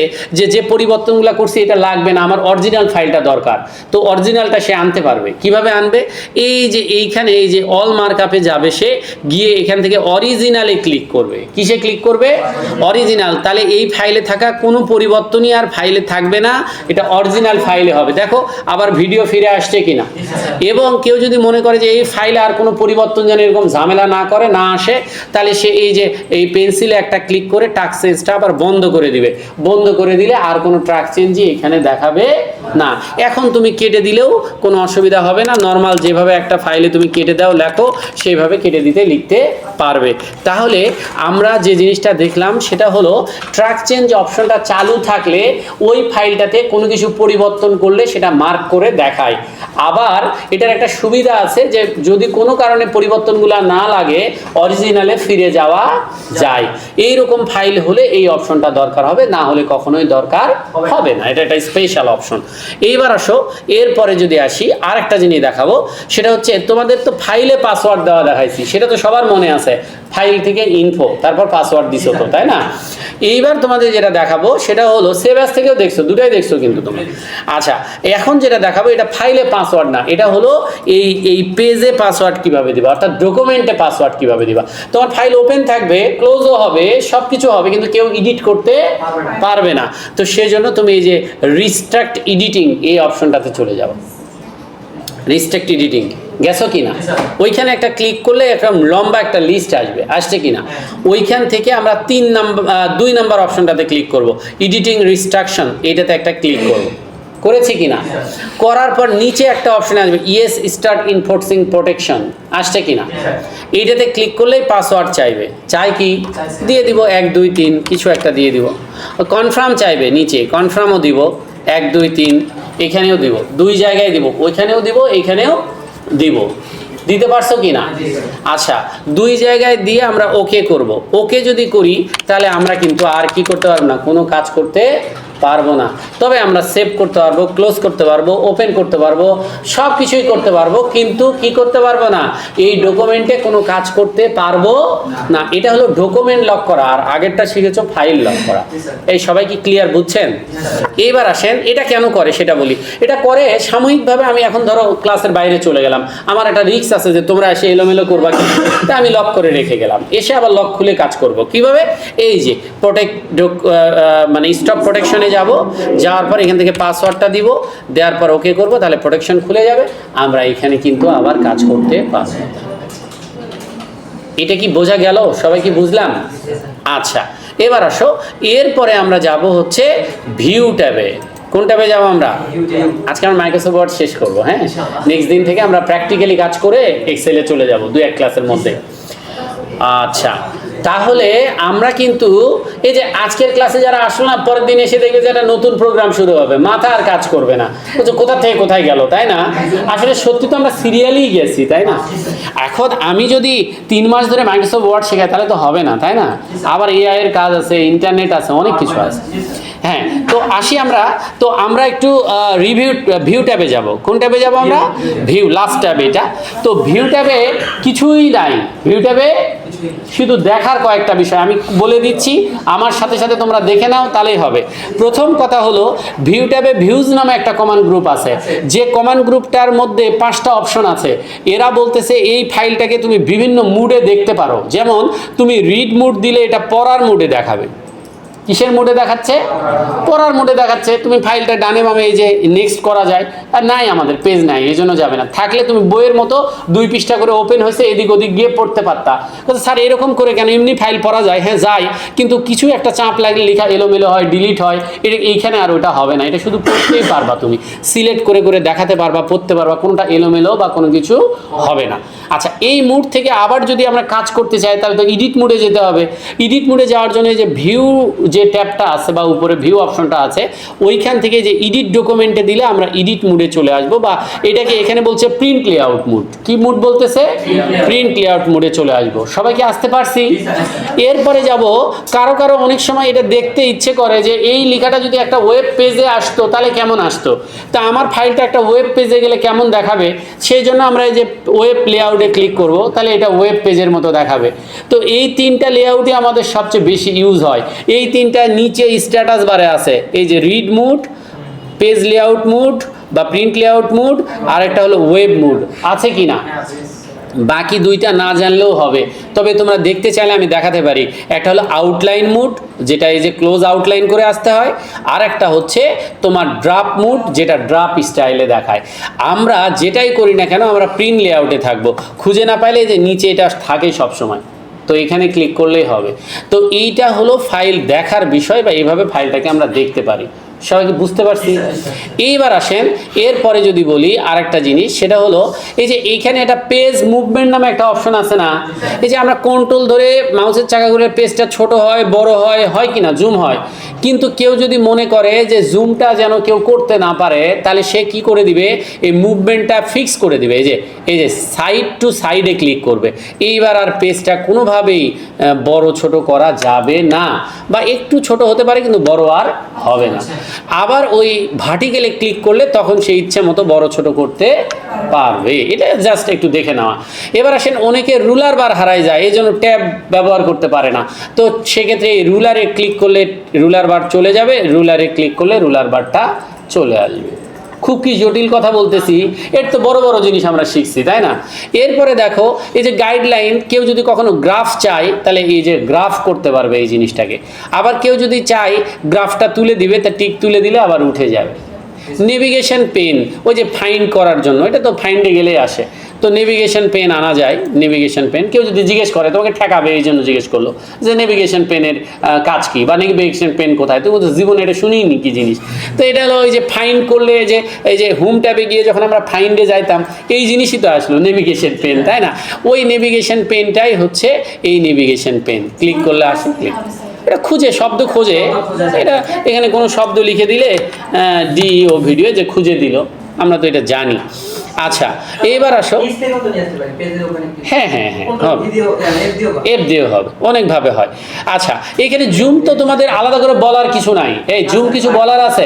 যে পরিবর্তনগুলো করছে এটা লাগবে না, আমার অরিজিনাল ফাইলটা দরকার। তো অরিজিনালটা সে আনতে পারবে। কিভাবে আনবে, এই যে এইখানে এই যে অল মার্কআপে যাবে, সে গিয়ে এখান থেকে অরিজিনালে ক্লিক করবে। কিসে ক্লিক করবে, অরিজিনাল। তাহলে এই ফাইলে থাকা কোনো পরিবর্তনই আর ফাইলে থাকবে না, এটা অরিজিনাল ফাইলে হবে। দেখো আবার ভিডিও ফিরে আসছে কিনা। এবং কেউ যদি মনে করে যে এই ফাইলে আর কোনো পরিবর্তন যেন এরকম ঝামেলা না করে, না আসে, তাহলে সে এই যে এই পেন্সিলে একটা ক্লিক করে টাস্ক চেঞ্জটা আবার বন্ধ করে দিবে। বন্ধ করে দিলে আর কোনো টাস্ক চেঞ্জই এখানে দেখাবে না। এখন তুমি কেটে দিলেও কোনো অসুবিধা হবে না, নর্মাল যেভাবে একটা ফাইলে তুমি কেটে দাও লেখো, সেইভাবে কেটে দিতে লিখতে পারবে। তাহলে আমরা যে জিনিসটা দেখলাম সেটা হলো, ট্র্যাক চেঞ্জ অপশনটা চালু থাকলে ওই ফাইলটাতে কোনো কিছু পরিবর্তন করলে সেটা মার্ক করে দেখায়। আবার এটার একটা সুবিধা আছে যে যদি কোনো কারণে পরিবর্তনগুলো না লাগে, অরিজিনালে ফিরে যাওয়া যায়। এই রকম ফাইল হলে এই অপশনটা দরকার হবে, না হলে কখনোই দরকার হবে না। এটা একটা স্পেশাল অপশন। এইবার আসো, এরপরে যদি আসি আরেকটা জিনিস দেখাবো, সেটা হচ্ছে তোমাদের তো ফাইলে পাসওয়ার্ড দেওয়া দেখাইছি, সেটা তো সবার মনে আছে, ফাইল থেকে ইনফো তারপর পাসওয়ার্ড দিছো তো, তাই না। এইবার তোমাদের যেটা দেখাবো সেটা হলো, সেভ অ্যাজ থেকেও দেখছো, দুটাই দেখছো কিন্তু তোমরা। আচ্ছা, এখন যেটা দেখাবো এটা ফাইলে পাসওয়ার্ড না, এটা হলো এই পেজে পাসওয়ার্ড কিভাবে দিবা, অর্থাৎ ডকুমেন্টে পাসওয়ার্ড কিভাবে দিবা। তোমার ফাইল ওপেন থাকবে, ক্লোজও হবে, সব কিছু হবে, কিন্তু কেউ এডিট করতে পারবে না। তো সেজন্য তুমি এই যে রিস্ট্রাক্ট এডিটিং এই অপশনটাতে চলে যাও। রিস্ট্রাক্ট এডিটিং গেছো কিনা, ওইখানে একটা ক্লিক করলে একটা লম্বা একটা লিস্ট আসবে, আসছে কিনা। ওইখান থেকে আমরা 2 নাম্বার অপশনটাতে ক্লিক করব, এডিটিং রিস্ট্রাকশন, এইটাতে একটা ক্লিক করব। করেছি কিনা, করার পর নিচে একটা অপশন আসবে, ইয়েস স্টার্ট ইনফোর্সিং প্রোটেকশন, আসছে কিনা। এইটাতে ক্লিক করলেই পাসওয়ার্ড চাইবে, চাই কি দিয়ে দিব 1 2 3 কিছু একটা দিয়ে দিব। কনফার্ম চাইবে, নিচে কনফার্মও দিব 1 2 3, এখানেও দিব, 2 জায়গায় দিব, ওইখানেও দিব, এইখানেও দিব। দিতে পারছো কি না। আচ্ছা, 2 জায়গায় দিয়ে আমরা ওকে করব। ওকে যদি করি তাহলে আমরা কিন্তু আর কি করতে পারবো না, কোনো কাজ করতে পারবো না। তবে আমরা সেভ করতে পারবো, ক্লোজ করতে পারবো, ওপেন করতে পারবো, সব কিছুই করতে পারবো, কিন্তু কি করতে পারবো না, এই ডকুমেন্টে কোনো কাজ করতে পারবো না। এটা হলো ডকুমেন্ট লক করা, আর আগেরটা শিখেছো ফাইল লক করা। এই সবাই কি ক্লিয়ার বুঝছেন? এইবার আসেন এটা কেন করে সেটা বলি। এটা করে সাময়িকভাবে, আমি এখন ধরো ক্লাসের বাইরে চলে গেলাম, আমার একটা রিস্ক আছে যে তোমরা এসে এলোমেলো করবা কি, তা আমি লক করে রেখে গেলাম, এসে আবার লক খুলে কাজ করব কিভাবে, এই যে মানে স্টপ প্রোটেকশনে যাব, যাওয়ার পর এখান থেকে পাসওয়ার্ডটা দিব, দেওয়ার পর ওকে করব, তাহলে প্রোটেকশন খুলে যাবে, আমরা এখানে কিন্তু আবার কাজ করতে পারবো। এটা কি বোঝা গেল? সবাই কি বুঝলাম? আচ্ছা, এবার আসো, এরপরে আমরা যাব হচ্ছে ভিউ ট্যাবে। কোন ট্যাবে যাবো আমরা? আজকে আমরা মাইক্রোসফট ওয়ার্ড শেষ করবো, হ্যাঁ, নেক্সট দিন থেকে আমরা প্র্যাকটিক্যালি কাজ করে এক্সেলে চলে যাব 2-1 ক্লাসের মধ্যে। আচ্ছা, তাহলে আমরা কিন্তু এই যে আজকের ক্লাসে যারা আসলো না, পরের দিন এসে দেখবে যে একটা নতুন প্রোগ্রাম শুরু হবে, মাথা আর কাজ করবে না, কোথা থেকে কোথায় গেল, তাই না? আসলে সত্যি তো আমরা সিরিয়ালেই গেছি, তাই না? এখন আমি যদি 3 মাস ধরে মাইক্রোসফট ওয়ার্ড শেখাই তাহলে তো হবে না, তাই না? আবার এআই এর কাজ আছে, ইন্টারনেট আছে, অনেক কিছু আছে। হ্যাঁ, তো আসি আমরা, তো আমরা একটু ভিউ ট্যাবে যাব। কোন ট্যাবে যাব আমরা? ভিউ, লাস্ট ট্যাব এটা। তো ভিউ ট্যাবে কিছুই নাই, ভিউ ট্যাবে শুধু দেখার কয়েকটা বিষয় আমি বলে দিচ্ছি, আমার সাথে সাথে তোমরা দেখে নাও, তাহলেই হবে। প্রথম কথা হলো, ভিউ ট্যাবে ভিউজ নামে একটা কমান্ড গ্রুপ আছে, যে কমান্ড গ্রুপটার মধ্যে 5টা অপশন আছে। এরা বলতেছে এই ফাইলটাকে তুমি বিভিন্ন মুডে দেখতে পারো। যেমন তুমি রিড মুড দিলে এটা পড়ার মুডে দেখাবে। কিসের মোডে দেখাচ্ছে? পড়ার মোডে দেখাচ্ছে। তুমি ফাইলটা ডানে বামে এই যে নেক্সট করা যায়, আর নাই, আমাদের পেজ নাই, এই জন্য যাবে না। থাকলে তুমি বইয়ের মতো 2 পৃষ্ঠা করে ওপেন হয়েছে, এদিক ওদিক গিয়ে পড়তে পারতা। স্যার এরকম করে কেন? এমনি ফাইল পড়া যায়। হ্যাঁ যায়, কিন্তু কিছু একটা চাপ লাগলে লেখা এলোমেলো হয়, ডিলিট হয়, এটা এইখানে আর ওটা হবে না। এটা শুধু পড়তেই পারবা, তুমি সিলেক্ট করে করে দেখাতে পারবা, পড়তে পারবা, কোনোটা এলোমেলো বা কোনো কিছু হবে না। আচ্ছা, এই মুড থেকে আবার যদি আমরা কাজ করতে চাই তাহলে তো এডিট মুডে যেতে হবে। এডিট মুডে যাওয়ার জন্য যে ভিউ যে ট্যাবটা আছে বা উপরে ভিউ অপশনটা আছে, ওইখান থেকে যে এডিট ডকুমেন্টে দিলে আমরা এডিট মুডে চলে আসবো, বা এটাকে এখানে বলছে প্রিন্ট লেআউট মুড। কি মুড বলতেছে? প্রিন্ট লেআউট মুডে চলে আসবো। সবাইকে আসতে পারছি? এরপরে যাব, কারো কারো অনেক সময় এটা দেখতে ইচ্ছে করে যে এই লেখাটা যদি একটা ওয়েব পেজে আসতো তাহলে কেমন আসতো, তা আমার ফাইলটা একটা ওয়েব পেজে গেলে কেমন দেখাবে, সেই জন্য আমরা এই যে ওয়েব লেআউটে ক্লিক করব, তাহলে এটা ওয়েব পেজের মতো দেখাবে। তো এই 3টা লেআউটই আমাদের সবচেয়ে বেশি ইউজ হয়। এই 3টা নিচে স্ট্যাটাস বারে আছে, এই যে read mode, page layout mode বা প্রিন্ট লেআউট মুড, আর একটা হলো ওয়েব মুড। আছে কি না? বাকি 2টা না জানলেও হবে, তবে তোমরা দেখতে চাইলে আমি দেখাতে পারি। একটা হলো আউটলাইন মুড, যেটা এই যে ক্লোজ আউটলাইন করে আসতে হয়, আর একটা হচ্ছে তোমার ড্রাপ মুড, যেটা ড্রাপ স্টাইলে দেখায়। আমরা যেটাই করি না কেন আমরা প্রিন্ট লেআউটে থাকবো। খুঁজে না পাইলে যে নিচে এটা থাকে সবসময়, তো এখানে ক্লিক করলেই হবে। তো এইটা হলো ফাইল দেখার বিষয়, বা এইভাবে ফাইলটাকে আমরা দেখতে পারি। সবাইকে বুঝতে পারছি? এইবার আসেন, এরপরে যদি বলি আরেকটা জিনিস, সেটা হলো এই যে এইখানে একটা পেজ মুভমেন্ট নামে একটা অপশন আছে না, এই যে আমরা কন্ট্রোল ধরে মাউসের চাকা ঘুরে পেজটা ছোট হয়, বড় হয়, হয় কি না, জুম হয়। কিন্তু কেউ যদি মনে করে যে জুমটা যেন কেউ করতে না পারে, তাহলে সে কি করে দিবে, এই মুভমেন্টটা ফিক্স করে দিবে। এই যে সাইড টু সাইডে ক্লিক করবে। এইবার আর পেজটা কোনোভাবেই বড় ছোট করা যাবে না, বা একটু ছোট হতে পারে কিন্তু বড় আর হবে না। আবার ওই ভার্টিক্যালে ক্লিক করলে তখন সেই ইচ্ছে মতো বড় ছোট করতে পারবে। এটা জাস্ট একটু দেখে নেওয়া। এবার আসেন, অনেকে রুলার বার হারায় যায়, এই জন্য ট্যাব ব্যবহার করতে পারে না। তো সেক্ষেত্রে এই রুলারে ক্লিক করলে রুলার বার চলে যাবে, রুলারে ক্লিক করলে রুলার বারটা চলে আসবে। খুব কি জটিল কথা বলতেছি? এর তো বড় বড় জিনিস আমরা শিখছি, তাই না? এরপরে দেখো, এই যে গাইডলাইন, কেউ যদি কখনো গ্রাফ চায় তাহলে এই যে গ্রাফ করতে পারবে এই জিনিসটাকে। আবার কেউ যদি চায় গ্রাফটা তুলে দিবে, তা টিক তুলে দিলে আবার উঠে যাবে। নেভিগেশন পেন, ওই যে ফাইন্ড করার জন্য, এটা তো ফাইন্ডে গেলেই আসে, তো নেভিগেশন পেন আনা যায়। নেভিগেশন পেন কেউ যদি জিজ্ঞেস করে, তোমাকে ঠেকাবে, এই জন্য জিজ্ঞেস করলো যে নেভিগেশন পেনের কাজ কি, বা নেভিগেশন পেন কোথায়, তুমি তো জীবনে এটা শুনিনি কি জিনিস। তো এটা হলো ওই যে ফাইন্ড করলে, যে এই যে হোম ট্যাবে গিয়ে যখন আমরা ফাইন্ডে যাইতাম, এই জিনিসই তো আসলো নেভিগেশন পেন, তাই না? ওই নেভিগেশন পেনটাই হচ্ছে এই নেভিগেশন পেন। ক্লিক করলে আসে, ক্লিক, এটা খুঁজে, শব্দ খোঁজে। এটা এখানে কোনো শব্দ লিখে দিলে ডি ও ভিডিও যে খুঁজে দিল, আমরা তো এটা জানি। আচ্ছা এবার আসো, হ্যাঁ হ্যাঁ হ্যাঁ হবে, এফ দিয়েও হবে, অনেকভাবে হয়। আচ্ছা এখানে জুম তো তোমাদের আলাদা করে বলার কিছু নাই, এই জুম কিছু বলার আছে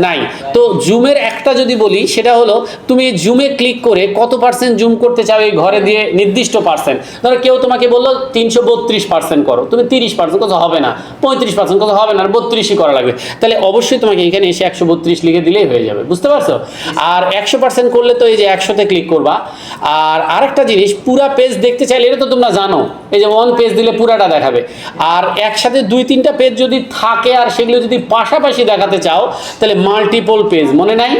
নাই। তো জুমের একটা যদি বলি সেটা হলো তুমি জুমে ক্লিক করে কত পার্সেন্ট জুম করতে চাও এই ঘরে দিয়ে নির্দিষ্ট পার্সেন্ট, ধরো কেউ তোমাকে বললো 332% করো, তুমি 30% কত হবে না, 35% কত হবে না, আর 32ই করা লাগবে, তাহলে অবশ্যই তোমাকে এখানে এসে 132 লিখে দিলেই হয়ে যাবে, বুঝতে পারছো? আর 100% করলে তো এই যে 100-তে ক্লিক করবা। আর আরেকটা জিনিস, পুরা পেজ দেখতে চাইলে এটা তো তোমরা জানো, এই যে 1 পেজ দিলে পুরাটা দেখাবে। আর একসাথে 2-3টা পেজ যদি থাকে আর সেগুলো যদি পাশাপাশি দেখাতে চাও তাহলে মাল্টিপল পেজ, মনে নাই?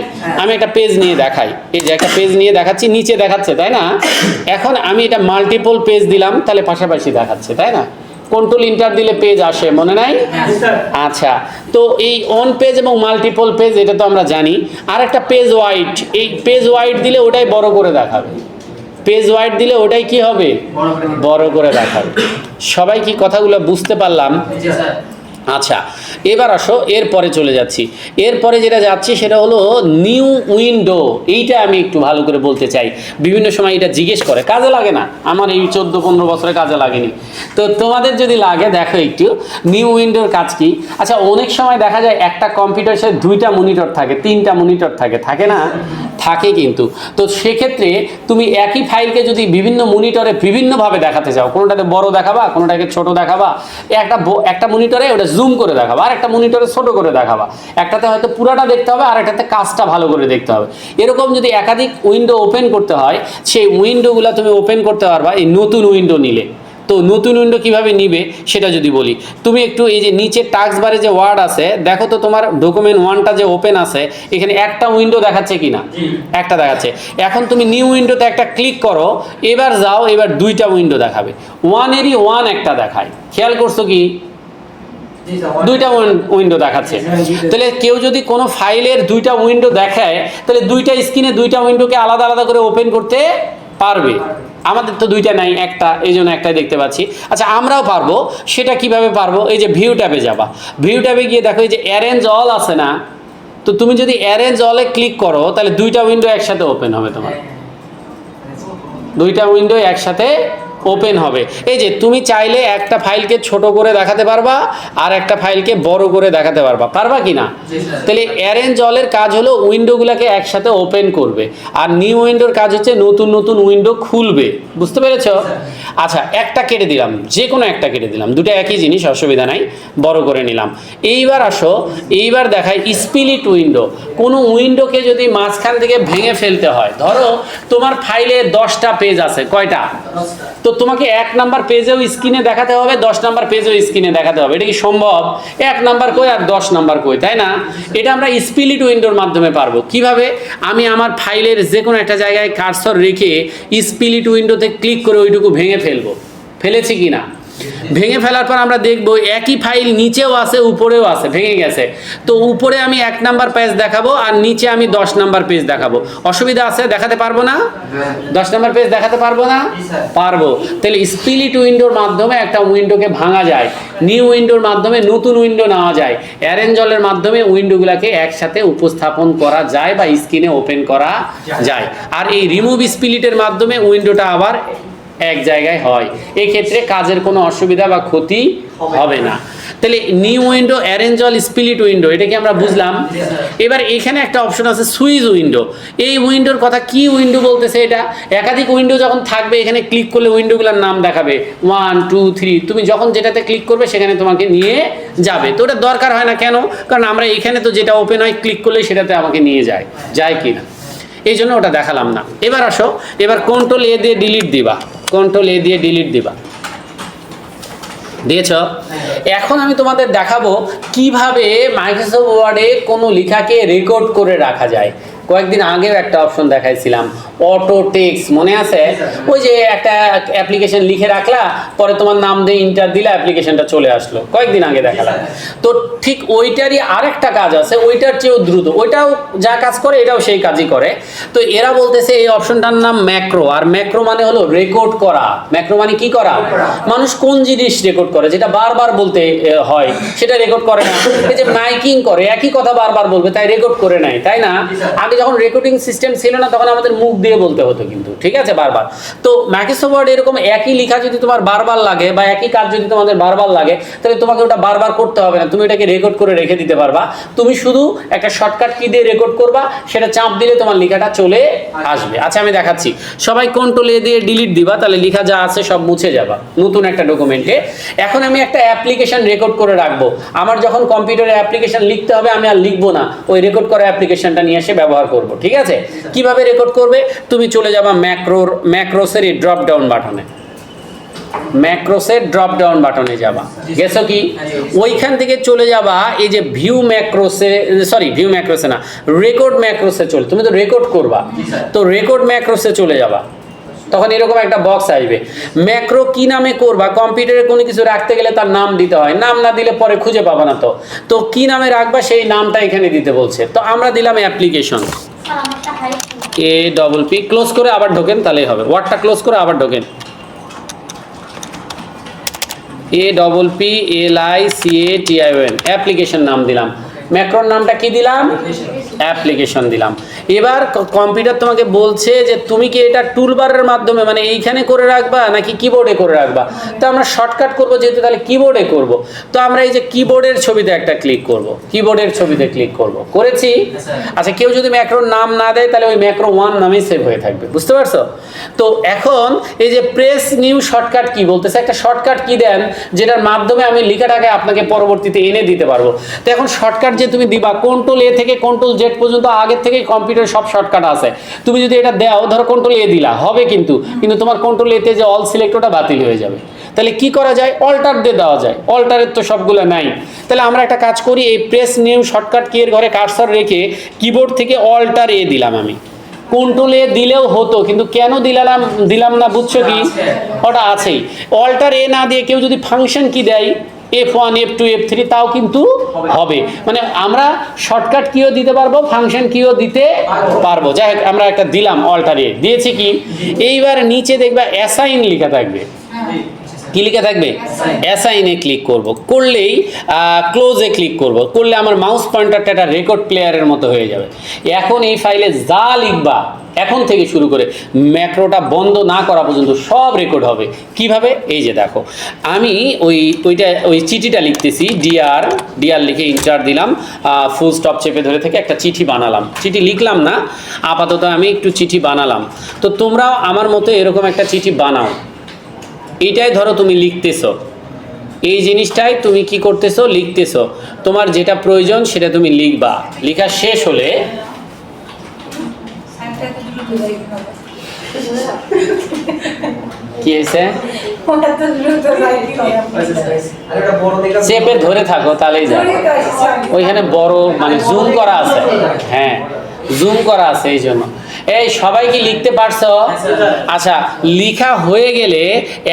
আমি একটা পেজ নিয়ে দেখাই, এই যে একটা পেজ নিয়ে দেখাচ্ছি, নিচে দেখাচ্ছে তাই না, এখন আমি এটা মাল্টিপল পেজ দিলাম তাহলে পাশাপাশি দেখাচ্ছে তাই না, কন্ট্রোল ইন্টার দিলে পেজ আসে, মনে নাই? আচ্ছা তো এই অন পেজ এবং মাল্টিপল পেজ এটা তো আমরা জানি। আর একটা পেজ ওয়াইড, এই পেজ ওয়াইড দিলে ওটাই বড় করে দেখাবে, পেজ ওয়াইড দিলে ওটাই কি হবে, বড় করে দেখাবে। সবাই কি কথাগুলো বুঝতে পারলাম? আচ্ছা এবার আসো, এরপরে চলে যাচ্ছি, এরপরে যেটা যাচ্ছি সেটা হলো নিউ উইন্ডো। এইটা আমি একটু ভালো করে বলতে চাই, বিভিন্ন সময় এটা জিজ্ঞেস করে, কাজে লাগে না, আমার এই 14-15 বছরে কাজে লাগেনি, তো তোমাদের যদি লাগে দেখো একটু নিউ উইন্ডোর কাজ কি। আচ্ছা অনেক সময় দেখা যায় একটা কম্পিউটার সাথে 2টা মনিটর থাকে, 3টা মনিটর থাকে, থাকে না? থাকে কিন্তু। তো সেক্ষেত্রে তুমি একই ফাইলকে যদি বিভিন্ন মনিটরে বিভিন্নভাবে দেখাতে চাও, কোনোটাতে বড় দেখাবা, কোনোটাকে ছোট দেখাবা, একটা মনিটরে ওটা জুম করে দেখাবা, আর একটা মনিটরে ছোট করে দেখাবা, একটাতে হয়তো পুরাটা দেখতে হবে আর একটাতে কাজটা ভালো করে দেখতে হবে। এরকম যদি একাধিক উইন্ডো ওপেন করতে হয়, সেই উইন্ডোগুলো তুমি ওপেন করতে পারবা এই নতুন উইন্ডো নিলে। তো নতুন উইন্ডো কিভাবে নিবে সেটা যদি বলি, তুমি একটু এই যে নিচে টাস্ক বারে যে ওয়ার্ড আছে দেখো তো, তোমার ডকুমেন্ট 1টা যে ওপেন আছে এখানে একটা উইন্ডো দেখাচ্ছে কিনা, একটা দেখাচ্ছে। এখন তুমি নিউ উইন্ডোতে একটা ক্লিক করো, এবার যাও, এবার 2টা উইন্ডো দেখাবে, 1-এরই 1 একটা দেখায়, খেয়াল করছো কি? 2টা উইন্ডো দেখাচ্ছে। তাহলে কেউ যদি কোনো ফাইলের 2টা উইন্ডো দেখায় তাহলে 2টা স্ক্রিনে 2টা উইন্ডোকে আলাদা আলাদা করে ওপেন করতে পারবে। আমাদের তো 2টা নাই, একটা, এই জন্য একটাই দেখতে পাচ্ছি। আচ্ছা আমরাও পারবো, সেটা কিভাবে পারবো? এই যে ভিউ ট্যাবে যাবা, ভিউ ট্যাবে গিয়ে দেখো এই যে অ্যারেঞ্জ অল আছে না, তো তুমি যদি অ্যারেঞ্জ অলে ক্লিক করো তাহলে 2টা উইন্ডো একসাথে ওপেন হবে, তোমার 2টা উইন্ডো একসাথে ওপেন হবে। এই যে তুমি চাইলে একটা ফাইলকে ছোট করে দেখাতে পারবা আর একটা ফাইলকে বড় করে দেখাতে পারবা, পারবা কি না? তাহলে অ্যারেঞ্জ অলের কাজ হলো উইন্ডোগুলোকে একসাথে ওপেন করবে, আর নিউ উইন্ডোর কাজ হচ্ছে নতুন নতুন উইন্ডো খুলবে, বুঝতে পেরেছো? আচ্ছা একটা কেটে দিলাম, যে কোনো একটা কেটে দিলাম, 2টা একই জিনিস, অসুবিধা নাই, বড় করে নিলাম। এইবার আসো, এইবার দেখাই স্প্লিট উইন্ডো। কোনো উইন্ডোকে যদি মাঝখান থেকে ভেঙে ফেলতে হয়, ধরো তোমার ফাইলে 10টা পেজ আছে, কয়টা? তো তোমাকে 1 নাম্বার পেজেও স্ক্রিনে দেখাতে হবে, 10 নাম্বার পেজেও স্ক্রিনে দেখাতে হবে, এটা কি সম্ভব? 1 নাম্বার কই আর 10 নাম্বার কই, তাই না? এটা আমরা স্প্লিট উইন্ডোর মাধ্যমে পারবো। কিভাবে? আমি আমার ফাইলের যে কোনো একটা জায়গায় কার্সর রেখে স্প্লিট উইন্ডোতে ক্লিক করে ওইটুকু ভেঙে ফেলবো, ফেলেছি কি না? ভেঙে ফেলার পর আমরা দেখব একই ফাইল নিচেও আছে উপরেও আছে, ভেঙে গেছে, তো উপরে আমি 1 নাম্বার পেজ দেখাবো আর নিচে আমি 10 নাম্বার পেজ দেখাবো, অসুবিধা আছে? দেখাতে পারবো না? 10 নাম্বার পেজ দেখাতে পারবো না? পারবো। তাহলে স্প্লিট উইন্ডোর মাধ্যমে একটা উইন্ডোকে ভাঙা যায়, নিউ উইন্ডোর মাধ্যমে নতুন উইন্ডো নেওয়া যায়, অ্যারেঞ্জ অলের মাধ্যমে উইন্ডোগুলোকে একসাথে উপস্থাপন করা যায় বা স্ক্রিনে ওপেন করা যায়। আর এই রিমুভ স্প্লিটের মাধ্যমে উইন্ডোটা আবার এক জায়গায় হয়, এই ক্ষেত্রে কাজের কোনো অসুবিধা বা ক্ষতি হবে না। তাহলে new window, arrange all, split window, এটা কি আমরা বুঝলাম? এবার এখানে একটা অপশন আছে সুইচ উইন্ডো। এই উইন্ডোর কথা কি উইন্ডো বলতেছে? এটা একাধিক উইন্ডো যখন থাকবে এখানে ক্লিক করলে উইন্ডোগুলোর নাম দেখাবে 1 2 3, তুমি যখন যেটাতে ক্লিক করবে সেখানে তোমাকে নিয়ে যাবে। তো ওটা দরকার হয় না, কেন? কারণ আমরা এখানে তো যেটা ওপেন হয় ক্লিক করলে সেটাতে আমাকে নিয়ে যায়, যায় কি না, এই জন্য ওটা দেখালাম না। এবার আসো, এবার কন্ট্রোল এ দিয়ে ডিলিট দিবা, কন্ট্রোল এ দিয়ে ডিলিট দিবা, দিয়েছ? এখন আমি তোমাদের দেখাবো কিভাবে মাইক্রোসফট ওয়ার্ডে কোনো লেখাকে রেকর্ড করে রাখা যায়। কয়েকদিন আগেও একটা অপশন দেখাইছিলাম, অটো টেক্সট, মনে আছে? ওই যে একটা অ্যাপ্লিকেশন লিখে রাখলা, পরে তোমার নাম দিয়ে ইন্টার দিলে অ্যাপ্লিকেশনটা চলে আসলো, কয়েকদিন আগে দেখালাম। তো ঠিক ওইটারই আরেকটা কাজ আছে, ওইটার চেয়েও দ্রুত, ওইটাও যা কাজ করে এটাও সেই কাজই করে। তো এরা বলতেছে এই অপশনটার নাম ম্যাক্রো, আর ম্যাক্রো মানে হলো রেকর্ড করা। ম্যাক্রো মানে কি করা? মানুষ কোন জিনিস রেকর্ড করে যেটা বারবার বলতে হয় সেটা রেকর্ড করে না। এই যে মাইকিং করে, একই কথা বারবার বলবে, তাই রেকর্ড করে নেয়, তাই না? আগে যখন রেকর্ডিং সিস্টেম ছিল না তখন আমাদের মুখ দিয়ে বলতে হতো কিন্তু, ঠিক আছে, বারবার। তো মাইক্রোসফট ওয়ার্ড এরকম একই লেখা যদি তোমার বারবার লাগে বা একই কাজ যদি তোমাদের বারবার লাগে, তাহলে তোমাকে ওটা বারবার করতে হবে না, তুমি এটাকে রেকর্ড করে রেখে দিতে পারবা। তুমি শুধু একটা শর্টকাট কি দিয়ে রেকর্ড করবা, সেটা চাপ দিলে তোমার লেখাটা চলে আসবে। আচ্ছা আমি দেখাচ্ছি, সবাই কন্ট্রোল এ দিয়ে ডিলিট দিবা, তাহলে লেখা যা আছে সব মুছে যাবা নতুন একটা ডকুমেন্টে। এখন আমি একটা অ্যাপ্লিকেশন রেকর্ড করে রাখবো, আমার যখন কম্পিউটারে অ্যাপ্লিকেশন লিখতে হবে আমি আর লিখবো না, ওই রেকর্ড করা অ্যাপ্লিকেশনটা নিয়ে এসে ব্যবহার করব, ঠিক আছে? কিভাবে রেকর্ড করবে, তুমি চলে যাবা ম্যাক্রোসের এই ড্রপ ডাউন বাটনে, ম্যাক্রোসের ড্রপ ডাউন বাটনে যাবা, গেছো কি? ওইখান থেকে চলে যাবা এই যে ভিউ ম্যাক্রোসে না, রেকর্ড ম্যাক্রোসে চলে, তুমি তো রেকর্ড করবা, তো রেকর্ড ম্যাক্রোসে চলে যাবা। তখন এরকম একটা বক্স আসবে, ম্যাক্রো কি নামে করবা, কম্পিউটারে কোনো কিছু রাখতে গেলে তার নাম দিতে হয়, নাম না দিলে পরে খুঁজে পাবা না। তো কি নামে রাখবা সেই নামটা এখানে দিতে বলছে, তো আমরা দিলাম অ্যাপ্লিকেশন, APP, ক্লোজ করে আবার ঢোকেন তাহলেই হবে, ওয়ার্ডটা ক্লোজ করে আবার ঢোকেন, APPLICATION, অ্যাপ্লিকেশন নাম দিলাম। ম্যাক্রোর নামটা কি দিলাম? অ্যাপ্লিকেশন দিলাম। এবার কম্পিউটার তোমাকে বলছে যে তুমি কি এটা টুলবারের মাধ্যমে মানে এইখানে করে রাখবা নাকি কিবোর্ডে করে রাখবা। তো আমরা শর্টকাট করবো যেহেতু, তাহলে কিবোর্ডে করব। তো আমরা এই যে কিবোর্ডের ছবিতে একটা ক্লিক করব, কিবোর্ডের ছবিতে ক্লিক করব, করেছি। আচ্ছা কেউ যদি ম্যাক্রোর নাম না দেয় তাহলে ওই ম্যাক্রো 1 নামেই সেভ হয়ে থাকবে, বুঝতে পারছো? তো এখন এই যে প্রেস নিউ শর্টকাট কি বলতেছে, একটা শর্টকাট কি দেন যেটার মাধ্যমে আমি লেখাটাকে আপনাকে পরবর্তীতে এনে দিতে পারবো। তো এখন শর্টকাট যে তুমি দিবা, কন্ট্রোল এ থেকে কন্ট্রোল জেড পর্যন্ত আগের থেকে কম্পিউটারে সব শর্টকাট আছে। তুমি যদি এটা দাও, ধরো কন্ট্রোল এ দিলা, হবে কিন্তু তোমার কন্ট্রোল এতে যে অল সিলেক্ট ওটা বাতিল হয়ে যাবে। তাহলে কি করা যায়, অল্টার দিয়ে দেওয়া যায়, অল্টারের তো সবগুলো নাই। তাহলে আমরা একটা কাজ করি, এই প্রেস নিউ শর্টকাট কি এর ঘরে কার্সর রেখে কিবোর্ড থেকে অল্টার এ দিলাম, আমি কন্ট্রোল এ দিলেও হতো, কিন্তু কেন দিলাম না বুঝছো কি, ওটা আছেই। অল্টার এ না দিয়ে কেউ যদি ফাংশন কি দেয়, F1 F2 F3, তাও কিন্তু হবে। মানে আমরা শর্টকাট কিও দিতে পারবো, ফাংশন কিও দিতে পারবো। যাই হোক আমরা একটা দিলাম, অল্টার এ দিয়েছি কি। এইবার নিচে দেখবা অ্যাসাইন লেখা থাকবে, কি লেখা থাকবে, অ্যাসাইনে ক্লিক করব, করলেই ক্লোজে ক্লিক করব, করলে আমার মাউস পয়েন্টারটা একটা রেকর্ড প্লেয়ারের মতো হয়ে যাবে। এখন এই ফাইলে যা লিখবা এখন থেকে শুরু করে ম্যাক্রোটা বন্ধ না করা পর্যন্ত সব রেকর্ড হবে। কিভাবে, এই যে দেখো আমি ওই চিঠিটা লিখতেছি, ডিআর লিখে ইন্টার দিলাম, ফুল স্টপ চেপে ধরে থেকে একটা চিঠি বানালাম, চিঠি লিখলাম না আপাতত, আমি একটু চিঠি বানালাম। তো তোমরাও আমার মতো এরকম একটা চিঠি বানাও। এইটাই ধরো তুমি লিখতেছো, এই জিনিসটাই তুমি কি করতেছো, লিখতেছো, তোমার যেটা প্রয়োজন সেটা তুমি লিখবা। লেখা শেষ হলে কি হয়েছে, চেপে ধরে থাকো তাহলেই যাবে। ওইখানে বড় মানে জুম করা আছে, হ্যাঁ জুম করা আছে, এই জন্য। এই সবাই কি লিখতে পারছো? আচ্ছা লেখা হয়ে গেলে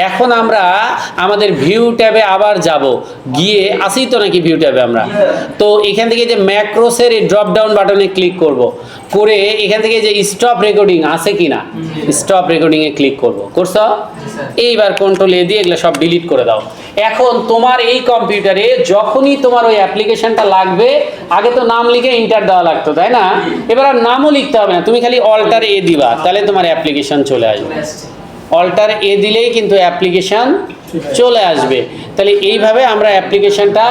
এখন আমরা আমাদের ভিউ ট্যাবে আবার যাব, গিয়ে আসি তো নাকি ভিউ ট্যাবে আমরা, তো এখান থেকে যে ম্যাক্রোসের এই ড্রপ ডাউন বাটনে ক্লিক করব, করে এখান থেকে যে স্টপ রেকর্ডিং আছে কিনা, স্টপ রেকর্ডিং এ ক্লিক করব, করছো? এইবার কন্ট্রোল এ দিয়ে এগুলো সব ডিলিট করে দাও। এখন তোমার এই কম্পিউটারে যখনই তোমার ওই অ্যাপ্লিকেশনটা লাগবে, আগে তো নাম লিখে ইন্টার দেওয়া লাগতো, তাই না? এবার আর নামও লিখতে হবে না, তুমি খালি অল্টার এ দিবা, তাহলে তোমার অ্যাপ্লিকেশন চলে আসবে। অল্টার এ দিলেই কিন্তু অ্যাপ্লিকেশন চলে আসবে। তাহলে এইভাবে আমরা অ্যাপ্লিকেশনটা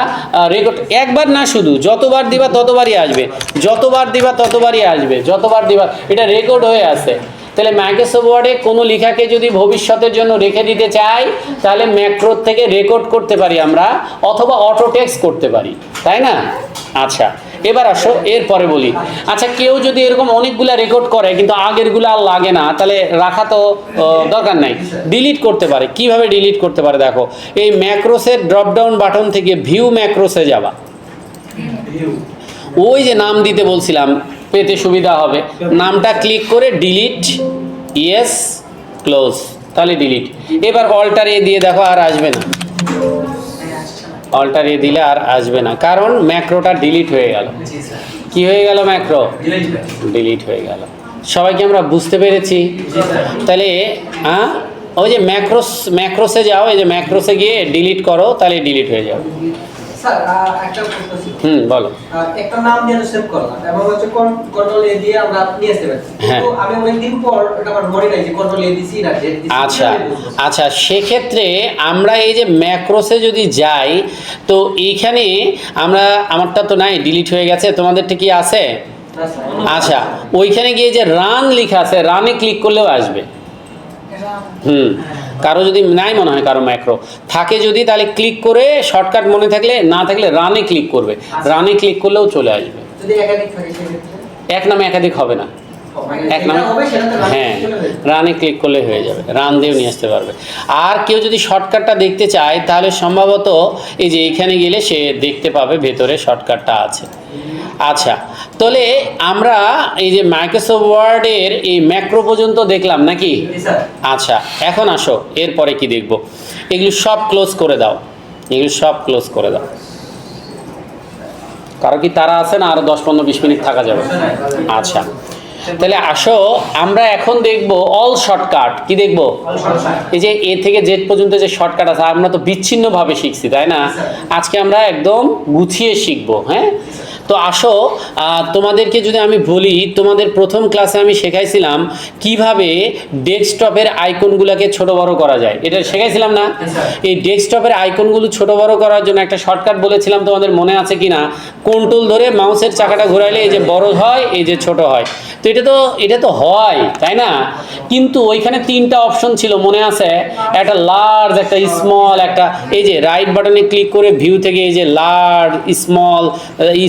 রেকর্ড, একবার না শুধু যতবার দিবা ততবারই আসবে, যতবার দিবা ততবারই আসবে, যতবার দিবা, এটা রেকর্ড হয়ে আছে। তাহলে মাইক্রোসফট ওয়ার্ডে কোনো লেখাকে যদি ভবিষ্যতের জন্য রেখে দিতে চাই, তাহলে ম্যাক্রো থেকে রেকর্ড করতে পারি আমরা, অথবা অটো টেক্সট করতে পারি, তাই না? আচ্ছা এবার আসো এরপরে বলি। আচ্ছা কেউ যদি এরকম অনেকগুলা রেকর্ড করে কিন্তু আগেরগুলো আর লাগে না, তাহলে রাখা তো দরকার নাই, ডিলিট করতে পারে। কিভাবে ডিলিট করতে পারে দেখো, এই ম্যাক্রোসের ড্রপ ডাউন বাটন থেকে ভিউ ম্যাক্রোসে যাবা, ওই যে নাম দিতে বলছিলাম, পেতে সুবিধা হবে, নামটা ক্লিক করে ডিলিট, ইয়েস, ক্লোজ, তাহলে ডিলিট। এবার অল্টার এ দিয়ে দেখো আর আসবে না, অল্টার এ দিলে আর আসবে না, কারণ ম্যাক্রোটা ডিলিট হয়ে গেল। কি হয়ে গেল, ম্যাক্রো ডিলিট হয়ে গেল। সবাইকে আমরা বুঝতে পেরেছি? তাহলে ওই যে ম্যাক্রোসে যাও, এই যে ম্যাক্রোসে গিয়ে ডিলিট করো, তাহলে ডিলিট হয়ে যাবে। স্যার একটা প্রশ্ন ছিল। বলো। একটা নাম দিয়ে সেভ করলাম এবং হচ্ছে কন্ট্রোল এ দিয়ে আমরা নিয়ে আসতে পারছি, হ্যাঁ। কিন্তু আমি অনেকদিন পর এটা আমার মনে নাই যে কন্ট্রোল এ দিছি না জেড দিছি। আচ্ছা আচ্ছা, সেক্ষেত্রে আমরা এই যে ম্যাক্রোসে যদি যাই, তো এইখানে আমরা, আমারটা তো নাই, ডিলিট হয়ে গেছে, তোমাদেরটা কি আছে? না, স্যার। আচ্ছা, ওইখানে গিয়ে যে রান লেখা আছে, রানে ক্লিক করলেও আসবে। কারো যদি নাই মনে হয় কারো ম্যাক্রো থাকে যদি, তাহলে ক্লিক করে শর্টকাট মনে থাকলে, না থাকলে রানে ক্লিক করবে, রানে ক্লিক করলেও চলে আসবে। যদি একাধিক থাকে সেক্ষেত্রে এক নামে একাধিক হবে না, এক নামে, হ্যাঁ, রানে ক্লিক করলে হয়ে যাবে, রান দিয়েও নিয়ে আসতে পারবে। আর কেউ যদি শর্টকাটটা দেখতে চায়, তাহলে সম্ভবত এই যে এখানে গেলে সে দেখতে পাবে ভেতরে শর্টকাটটা আছে। আচ্ছা, তাহলে আমরা এই যে মাইক্রোসফট ওয়ার্ডের এই ম্যাক্রো পর্যন্ত দেখলাম নাকি? আচ্ছা, এখন আসো এরপরে কি দেখব। এগুলো সব ক্লোজ করে দাও, এগুলো সব ক্লোজ করে দাও। কারো কি তারা আছে না আরো 10-15-20 মিনিট থাকা যাবে? আচ্ছা, তাহলে আসো আমরা এখন দেখব অল শর্টকাট। কি দেখব? এই যে এ থেকে জেড পর্যন্ত যে শর্টকাট আছে, আমরা তো বিচ্ছিন্নভাবে শিখছি, তাই না? আজকে আমরা একদম গুছিয়ে শিখবো। হ্যাঁ, তো আসো তোমাদেরকে যদি আমি বলি, তোমাদের প্রথম ক্লাসে আমি শেখাইছিলাম কিভাবে ডেস্কটপের আইকনগুলোকে ছোট বড় করা যায়, এটা শেখাইছিলাম না? এই ডেস্কটপের আইকনগুলো ছোট বড় করার জন্য একটা শর্টকাট বলেছিলাম, তোমাদের মনে আছে কি না? কন্ট্রোল ধরে মাউসের চাকাটা ঘোরাইলে এই যে বড় হয়, এই যে ছোট হয়। তো এটা তো হয়, তাই না? কিন্তু ওইখানে 3টা অপশন ছিল, মনে আছে? একটা লার্জ, একটা স্মল, একটা এই যে রাইট বাটনে ক্লিক করে ভিউ থেকে এই যে লার্জ, স্মল,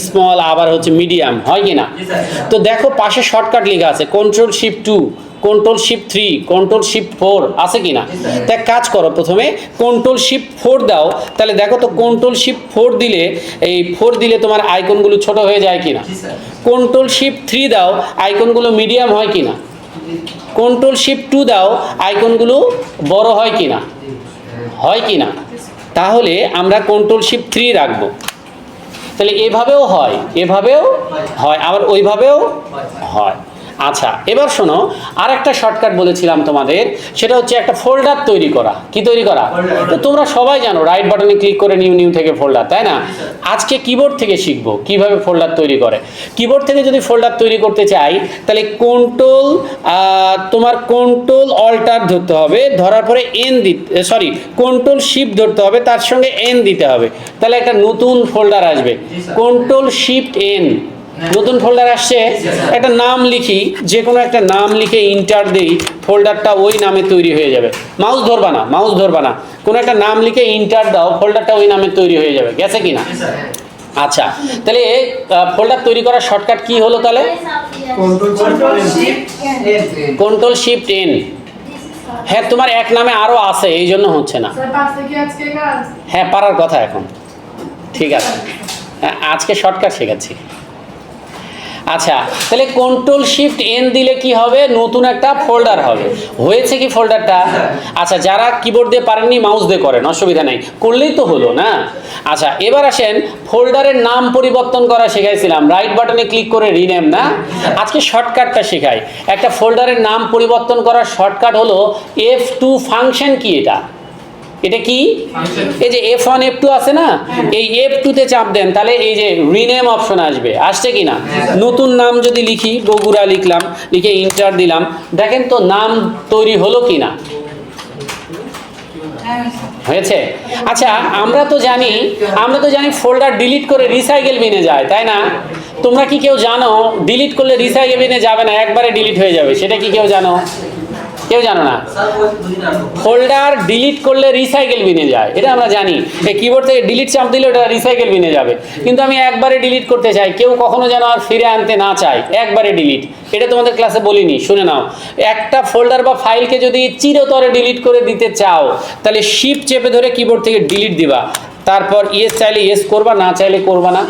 স্মল, আবার হচ্ছে মিডিয়াম, হয় কি না? তো দেখো পাশে শর্টকাট লেখা আছে Ctrl+Shift+2, Ctrl+Shift+3, Ctrl+Shift+4 আছে কি না? তা এক কাজ করো, প্রথমে Ctrl+Shift+4 দাও, তাহলে দেখো তো Ctrl+Shift+4 দিলে, এই 4 দিলে তোমার আইকনগুলো ছোট হয়ে যায় কি না? Ctrl+Shift+3 দাও, আইকনগুলো মিডিয়াম হয় কি না? Ctrl+Shift+2 দাও, আইকনগুলো বড় হয় কি না? হয় কি না? তাহলে আমরা Ctrl+Shift+3 রাখবো। তাহলে এভাবেও হয়, এভাবেও হয়, আবার ওইভাবেও হয়। আচ্ছা, এবার শোনো, আর একটা শর্টকাট বলেছিলাম তোমাদের, সেটা হচ্ছে একটা ফোল্ডার তৈরি করা। কি তৈরি করা? তো তোমরা সবাই জানো, রাইট বাটনে ক্লিক করে নিউ থেকে ফোল্ডার, তাই না? আজকে কিবোর্ড থেকে শিখবো কিভাবে ফোল্ডার তৈরি করে। কিবোর্ড থেকে যদি ফোল্ডার তৈরি করতে চাই, তাহলে তোমার কন্ট্রোল অল্টার ধরতে হবে, ধরার পরে এন দিতে, সরি, Ctrl+Shift ধরতে হবে, তার সঙ্গে এন দিতে হবে, তাহলে একটা নতুন ফোল্ডার আসবে। Ctrl+Shift+N, নতুন ফোল্ডার আসছে। একটা নাম লিখি, যে কোনো একটা নাম লিখে ইন্টার দেই, ফোল্ডারটা ওই নামে তৈরি হয়ে যাবে। মাউস ধরবা না, মাউস ধরবা না, কোনো একটা নাম লিখে ইন্টার দাও, ফোল্ডারটা ওই নামে তৈরি হয়ে যাবে। গেছে কি না? আচ্ছা, তাহলে ফোল্ডার তৈরি করার শর্টকাট কি হলো তাহলে? Ctrl+Shift+N। হ্যাঁ, তোমার এক নামে আরো আছে, এই জন্য হচ্ছে না। হ্যাঁ, পারার কথা এখন। ঠিক আছে, হ্যাঁ, আজকে শর্টকাট শেখাচ্ছি। আচ্ছা, তাহলে Ctrl+Shift+N দিলে কি হবে? নতুন একটা ফোল্ডার হবে। হয়েছে কি ফোল্ডারটা? আচ্ছা, যারা কিবোর্ড দিয়ে পারেননি মাউস দিয়ে করেন, অসুবিধা নেই, করলেই তো হলো না। আচ্ছা, এবার আসেন, ফোল্ডারের নাম পরিবর্তন করা শেখাইছিলাম, রাইট বাটনে ক্লিক করে রিনেম, না? আজকে শর্টকাটটা শেখাই। একটা ফোল্ডারের নাম পরিবর্তন করার শর্টকাট হলো F2 ফাংশন। কি এটা? এটা কি? এই যে F1 F2 আছে না, এই F2 তে চাপ দেন, তাহলে এই যে রিনেম অপশন আসবে। আসছে কি না? নতুন নাম যদি লিখি, বগুড়া লিখলাম, লিখে ইন্টার দিলাম, দেখেন তো নাম তৈরি হলো কি না? হয়েছে। আচ্ছা, আমরা তো জানি ফোল্ডার ডিলিট করে রিসাইকেল বিনে যায়, তাই না? তোমরা কি কেউ জানো ডিলিট করলে রিসাইকেল বিনে যাবে না, একবারে ডিলিট হয়ে যাবে? সেটা কি কেউ জানো? কেউ জানো না? ফোল্ডার ডিলিট করলে রিসাইকেল বিনে যায়, এটা আমরা জানি। এই কিবোর্ড থেকে ডিলিট চাপ দিলে ওটা রিসাইকেল বিনে যাবে। কিন্তু আমি একবারে ডিলিট করতে চাই, কেউ কখনো যেন আর ফিরে আনতে না চায়, একবারে ডিলিট। এটা তোমাদের ক্লাসে বলিনি, শুনে নাও। একটা ফোল্ডার বা ফাইলকে যদি চিরতরে ডিলিট করে দিতে চাও, তাহলে শিফট চেপে ধরে কিবোর্ড থেকে ডিলিট দিবা, তারপর ইয়েস চাইলে ইয়েস করবা, না চাইলে করবা না।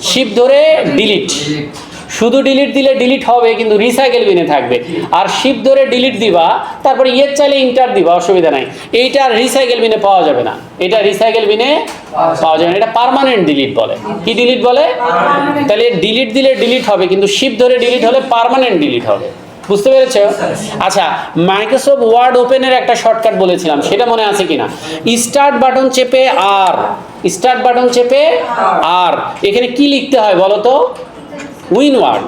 শিফট ধরে ডিলিট, শুধু ডিলিট দিলে ডিলিট হবে, কিন্তু রিসাইকেল বিনে থাকবে। আর শিফট ধরে ডিলিট দিবা, তারপরে ইয়েস চাইলে ইন্টার দিবা, অসুবিধা নাই। এইটা রিসাইকেল বিনে পাওয়া যাবে না, এটা রিসাইকেল বিনে পাওয়া যাবে না, এটা পার্মানেন্ট ডিলিট বলে। কি ডিলিট বলে? তাহলে ডিলিট দিলে ডিলিট হবে, কিন্তু শিফট ধরে ডিলিট হলে পার্মানেন্ট ডিলিট হবে। বুঝতে পেরেছ? আচ্ছা, মাইক্রোসফট ওয়ার্ড ওপেনের একটা শর্টকাট বলেছিলাম, সেটা মনে আছে কিনা? স্টার্ট বাটন চেপে আর স্টার্ট বাটন চেপে আর এখানে কি লিখতে হয় বলো তো? Win word,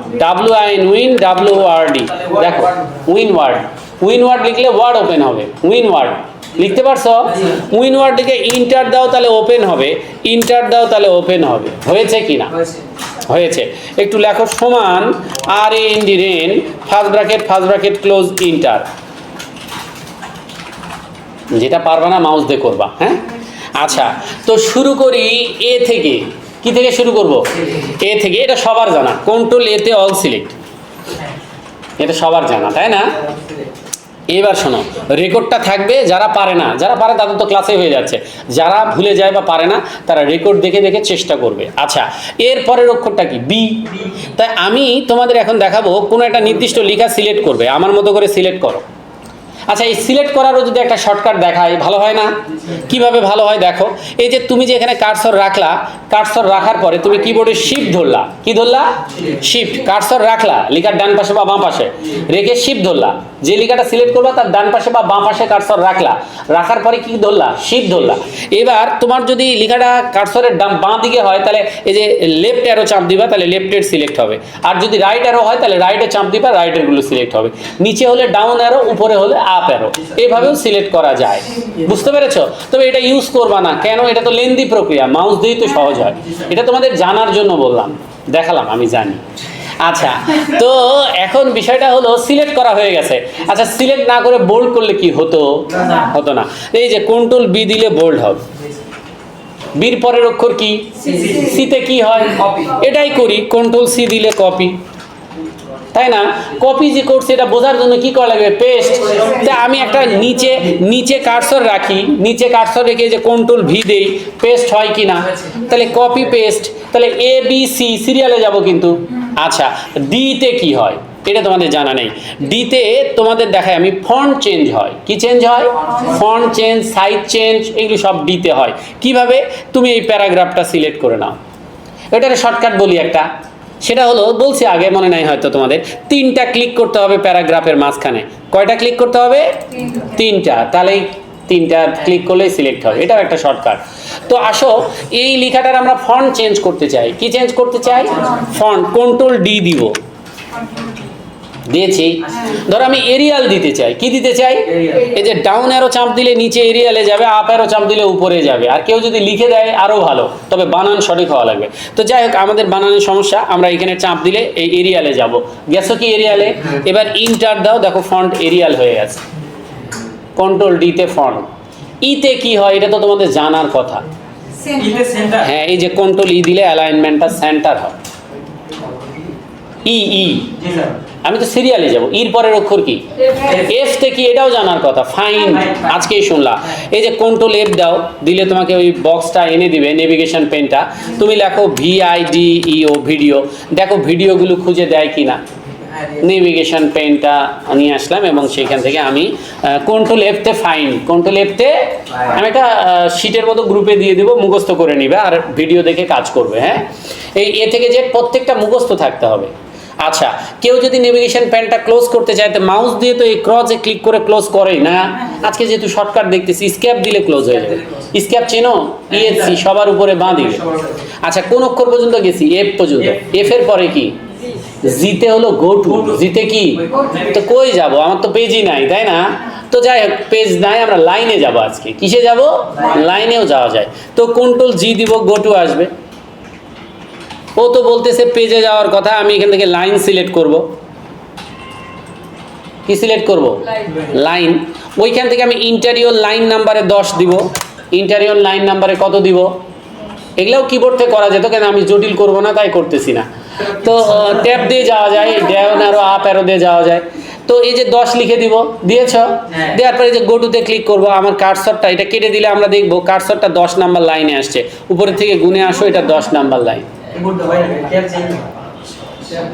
WIN win WRD, দেখো উইন ওয়ার্ড, উইন ওয়ার্ড লিখলে ওয়ার্ড ওপেন হবে। উইন ওয়ার্ড লিখতে পারছো? উইন ওয়ার্ড লিখে ইন্টার দাও তাহলে ওপেন হবে, ইন্টার দাও তাহলে ওপেন হবে। হয়েছে কি না? হয়েছে। একটু লেখো সমান RAND first bracket close inter. যেটা পারবা না মাউস দিয়ে করবা, হ্যাঁ? আচ্ছা, তো শুরু করি এ থেকে। কি থেকে শুরু করব? এ থেকে। এটা সবার জানা, কন্ট্রোল এতে অল সিলেক্ট, এটা সবার জানা, তাই না? এবার শোনো, রেকর্ডটা থাকবে, যারা পারে না, যারা পারে তাদের তো ক্লাসে হয়ে যাচ্ছে, যারা ভুলে যায় বা পারে না তারা রেকর্ড দেখে দেখে চেষ্টা করবে। আচ্ছা, এর পরের অক্ষরটা কি? বি। তাই আমি তোমাদের এখন দেখাবো কোনো একটা নির্দিষ্ট লেখা সিলেক্ট করবে, আমার মতো করে সিলেক্ট করো। আচ্ছা, এই সিলেক্ট করারও যদি একটা শর্টকাট দেখাই ভালো হয় না? কিভাবে ভালো হয় দেখো, এই যে তুমি যে এখানে কার্সর রাখলা, কার্সর রাখার পরে তুমি কিবোর্ডে শিফট ধরলা, কি ধরলা? শিফট। কার্সর রাখলা লেখার ডান পাশে বা বাম পাশে, রেখে শিফট ধরলা, যে লেখাটা সিলেক্ট করবা তার ডান পাশে বা বাম পাশে কার্সর রাখলা, রাখার পরে কি ধরলা? শিফট ধরলা। এবার তোমার যদি লেখাটা কার্সরের বাঁ দিকে হয় তাহলে এই যে লেফট অ্যারো চাপ দিবা, তাহলে লেফটের সিলেক্ট হবে। আর যদি রাইট অ্যারো হয় তাহলে রাইটে চাপ দিবা, রাইটেরগুলো সিলেক্ট হবে। নিচে হলে ডাউন অ্যারো, উপরে হলে আপ অ্যারো, এইভাবেও সিলেক্ট করা যায়। বুঝতে পেরেছো? তবে এটা ইউজ করবা না, কেন? এটা তো লেন্দি প্রক্রিয়া, মাউস দিয়েই তো সহজ হয়। এটা তোমাদের জানার জন্য বললাম, দেখালাম, আমি জানি। আচ্ছা, তো এখন বিষয়টা হলো সিলেক্ট করা হয়ে গেছে। আচ্ছা, সিলেক্ট না করে বোল্ড করলে কি হতো? হতো না। এই যে কন্ট্রোল বি দিলে বোল্ড হবে। বির পরের অক্ষর কি? সিতে কি হয়? এটাই করি, কন্ট্রোল সি দিলে কপি, তাই না? কপি যে করছে এটা বোঝার জন্য কি করা লাগবে? পেস্ট। তা আমি একটা নিচে কার্সর রাখি, নিচে কার্সর রেখে যে কন্ট্রোল ভি দেই, পেস্ট হয় কি না? তাহলে কপি পেস্ট, তাহলে ABC সিরিয়ালে যাব কিন্তু। আচ্ছা, ডিতে কি হয় এটা তোমাদের জানা নেই। ডিতে তোমাদের দেখায় আমি ফন্ট চেঞ্জ হয়। কি চেঞ্জ হয়? ফন্ট চেঞ্জ, সাইজ চেঞ্জ, এগুলো সব ডিতে হয়। কিভাবে? তুমি এই প্যারাগ্রাফটা সিলেক্ট করে নাও। এটার শর্টকাট বলি একটা, সেটা হলো, বলছি আগে মনে নাই হয়তো তোমাদের, 3টা ক্লিক করতে হবে প্যারাগ্রাফের মাঝখানে। কয়টা ক্লিক করতে হবে? 3টা। তাহলেই 3টা ক্লিক করলেই সিলেক্ট হবে। এটাও একটা শর্টকাট। তো আসো, এই লেখাটার আমরা ফন্ট চেঞ্জ করতে চাই। কি চেঞ্জ করতে চাই? ফন্ট। কন্ট্রোল ডি দিব, দিয়েছি। ধরো আমি এরিয়াল দিতে চাই। কি দিতে চাই? এই যে ডাউন অ্যারো চাপ দিলে নিচে এরিয়ালে যাবে, আপ অ্যারো চাপ দিলে উপরে যাবে। আর কেউ যদি লিখে দেয় আরও ভালো, তবে বানান সঠিক হওয়া লাগবে। তো যাই হোক, আমাদের বানানের সমস্যা, আমরা এখানে চাপ দিলে এই এরিয়ালে যাব। গেছো কি এরিয়ালে? এবার ইন্টার দাও, দেখো ফন্ট এরিয়াল হয়ে গেছে। কন্ট্রোল ডিতে ফন্ট। ইতে কি হয় এটা তো তোমাদের জানার কথা। হ্যাঁ, এই যে কন্ট্রোল ই দিলে অ্যালাইনমেন্টটা সেন্টার হয়। ই আমি তো সিরিয়ালে যাব। ইর পরের অক্ষর কি? এফ তে কি এটাও জানার কথা। ফাইন, আজকেই শুনলাম। এই যে কন্ট্রোল এফ দাও, দিলে তোমাকে ওই বক্সটা এনে দিবে, নেভিগেশন পেনটা। তুমি লেখো VIDEO ভিডিও, দেখো ভিডিওগুলো খুঁজে দেয় কি না। নেভিগেশন পেনটা নিয়ে আসলাম এবং সেখান থেকে আমি কন্ট্রোল এফতে ফাইন, কন্ট্রোল এফতে আমি একটা শিটের মতো গ্রুপে দিয়ে দেবো, মুখস্থ করে নিবে আর ভিডিও দেখে কাজ করবে। হ্যাঁ, এই এ থেকে যে প্রত্যেকটা মুখস্থ থাকতে হবে। আচ্ছা, কেউ যদি নেভিগেশন প্যানটা ক্লোজ করতে চায় তো মাউস দিয়ে তো এই ক্রসে ক্লিক করে ক্লোজ করেই না। আজকে যেহেতু শর্টকাট দেখতেছি, স্ক্যাপ দিলে ক্লোজ হয়ে যাবে। স্ক্যাপ চেনো? ESC, সবার উপরে বাঁ দিকে। আচ্ছা, কোন অক্ষর পর্যন্ত গেছি? এফ পর্যন্ত। এফ এর পরে কি? জিতে হলো গো টু। জিতে কি? তো কই যাব? আমার তো পেজই নাই, তাই না? তো যাই হোক, পেজ নাই, আমরা লাইনে যাব আজকে। কিসে যাব? লাইনেও যাওয়া যায়। তো কন্ট্রোল জি দিব, গো টু আসবে। ও তো বলতেছে পেজে যাওয়ার কথা, আমি এখান থেকে লাইন সিলেক্ট করব। কি সিলেক্ট করব? লাইন। ওইখান থেকে আমি ইন্টারিয়র লাইন নাম্বারে 10 দিব। ইন্টারিয়র লাইন নাম্বারে কত দিব? এগুলাও কিবোর্ড থেকে করা যেত, কেন আমি জটিল করব না তাই করতেছি না। তো ট্যাব দিয়ে যাওয়া যায়, ডাউন অ্যারো আপ অ্যারো দিয়ে যাওয়া যায়। তো এই যে 10 লিখে দিব, দিয়েছ? দেওয়ার পরে যে গো টুতে ক্লিক করব। আমার কার্সরটা এটা কেটে দিলে আমরা দেখব কার্সরটা 10 নাম্বার লাইনে আসছে। উপরে থেকে গুনে আসো, এটা 10 নাম্বার লাইন।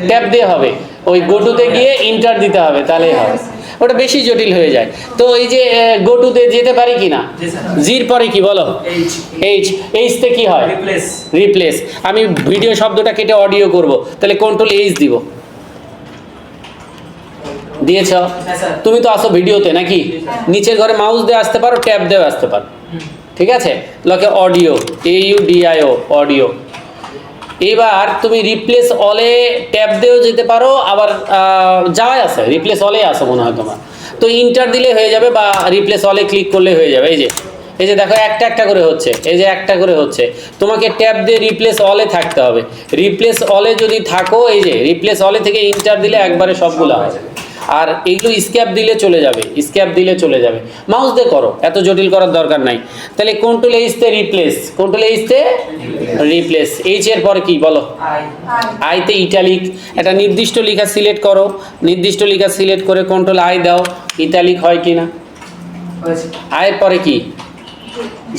ট্যাব দিয়ে হবে, ওই গো টুতে গিয়ে ইন্টার দিতে হবে, তাহলেই হবে। ওটা বেশি জটিল হয়ে যায়। তো এই যে গো টুতে যেতে পারি কি না? জির পরে কি বলো? এইচ তে কি হয়? রিপ্লেস। আমি ভিডিও শব্দটা কেটে অডিও করব, তাহলে কন্ট্রোল এইচ দিব। দিয়েছ? তুমি তো আসো ভিডিওতে নাকি? নিচের ঘরে মাউস দিয়ে আসতে পারো, ট্যাব দিয়ে আসতে পারো। ঠিক আছে, লকে অডিও, AUDIO অডিও। এবার তুমি রিপ্লেস অলে ট্যাব দিয়েও যেতে পারো, আবার যাওয়াই আছে, রিপ্লেস অলে আছে মনে হয় তোমার, তো ইন্টার দিলে হয়ে যাবে বা রিপ্লেস অলে ক্লিক করলে হয়ে যাবে। এই যে দেখো একটা একটা করে হচ্ছে, এই যে একটা করে হচ্ছে, তোমাকে ট্যাব দিয়ে রিপ্লেস অলে থাকতে হবে। রিপ্লেস অলে যদি থাকো, এই যে রিপ্লেস অলে থেকে ইন্টার দিলে একবারে সবগুলো হয়, আর এইগুলো স্ক্যাপ দিলে চলে যাবে, স্ক্যাপ দিলে চলে যাবে। মাউস দিয়ে করো, এত জটিল করার দরকার নাই। তাহলে কন্ট্রোল এইচ তে রিপ্লেস, কন্ট্রোল এইচ তে রিপ্লেস, এইচ এর পরে কি বলো, আইতে ইটালিক, একটা নির্দিষ্ট লেখা সিলেক্ট করো, নির্দিষ্ট লেখা সিলেক্ট করে কন্ট্রোল আই দাও, ইটালিক হয় কি না, আয়ের পরে কি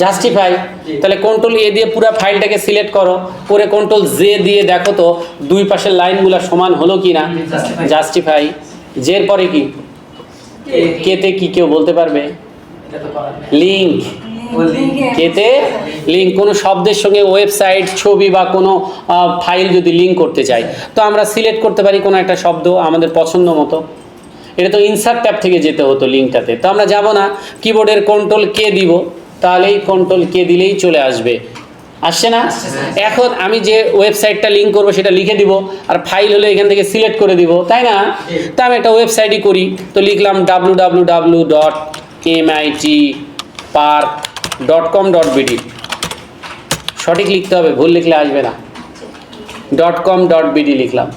জাস্টিফাই। তাহলে কন্ট্রোল এ দিয়ে পুরো ফাইলটাকে সিলেক্ট করো, করে কন্ট্রোল জে দিয়ে দেখো তো দুই পাশের লাইনগুলো সমান হলো কি না, জাস্টিফাই। জের পরে কি, কেতে কি কেউ বলতে পারবে, লিঙ্ক, কেতে লিঙ্ক, কোনো শব্দের সঙ্গে ওয়েবসাইট, ছবি বা কোনো ফাইল যদি লিঙ্ক করতে চাই, তো আমরা সিলেক্ট করতে পারি কোনো একটা শব্দ আমাদের পছন্দ মতো। এটা তো ইনসার্ট ট্যাব থেকে যেতে হতো লিঙ্কটাতে, তো আমরা যাব না, কিবোর্ডের কন্ট্রোল কে দিব, তাহলেই কন্ট্রোল কে দিলেই চলে আসবে, আসছে না? এখন আমি যে ওয়েবসাইটটা লিঙ্ক করবো সেটা লিখে দিব, আর ফাইল হলে এখান থেকে সিলেক্ট করে দিব, তাই না? তা আমি একটা ওয়েবসাইটই করি, তো লিখলাম www.mitpark.com.bd, সঠিক লিখতে হবে, ভুল লিখলে আসবে না। .com.bd লিখলাম,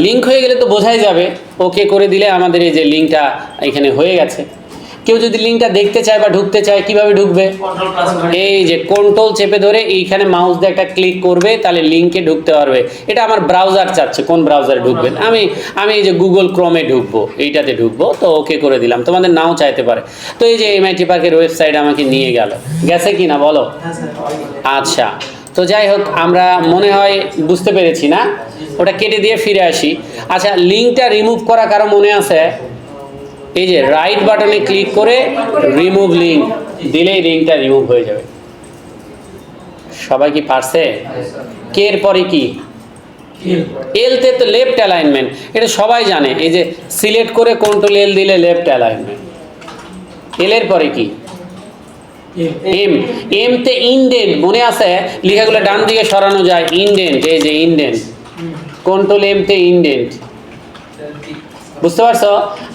লিঙ্ক হয়ে গেলে তো বোঝাই যাবে, ওকে করে দিলে আমাদের এই যে লিঙ্কটা এখানে হয়ে গেছে। কেউ যদি লিঙ্কটা দেখতে চায় বা ঢুকতে চায়, কিভাবে ঢুকবে, এই যে কন্ট্রোল চেপে ধরে এইখানে মাউস দিয়ে একটা ক্লিক করবে, তাহলে লিঙ্কে ঢুকতে পারবে। এটা আমার ব্রাউজার চাচ্ছে কোন ব্রাউজারে ঢুকবেন, আমি এই যে গুগল ক্রোমে ঢুকবো, এইটাতে ঢুকবো, তো ওকে করে দিলাম, তোমাদের নাও চাইতে পারে। তো এই যে MIT পার্কের ওয়েবসাইট আমাকে নিয়ে গেছে কি না বলো? আচ্ছা, তো যাই হোক, আমরা মনে হয় বুঝতে পেরেছি না, ওটা কেটে দিয়ে ফিরে আসি। আচ্ছা, লিঙ্কটা রিমুভ করা কারো মনে আছে? এই যে রাইট বাটনে ক্লিক করে রিমুভ লিঙ্ক দিলেই লিঙ্কটা রিমুভ হয়ে যাবে। সবাই কি পারছে? কে এর পরে কি, এলতে তো লেফট অ্যালাইনমেন্ট, এটা সবাই জানে। এই যে সিলেক্ট করে কন্ট্রোল এল দিলে লেফট অ্যালাইনমেন্ট। এল এর পরে কি, এম, এম তে ইনডেন্ট, মনে আছে লেখাগুলো ডান দিকে সরানো যায়, ইনডেন্ট, এই যে ইনডেন্ট, কন্ট্রোল এম তে ইনডেন্ট, বুঝতে পারছো?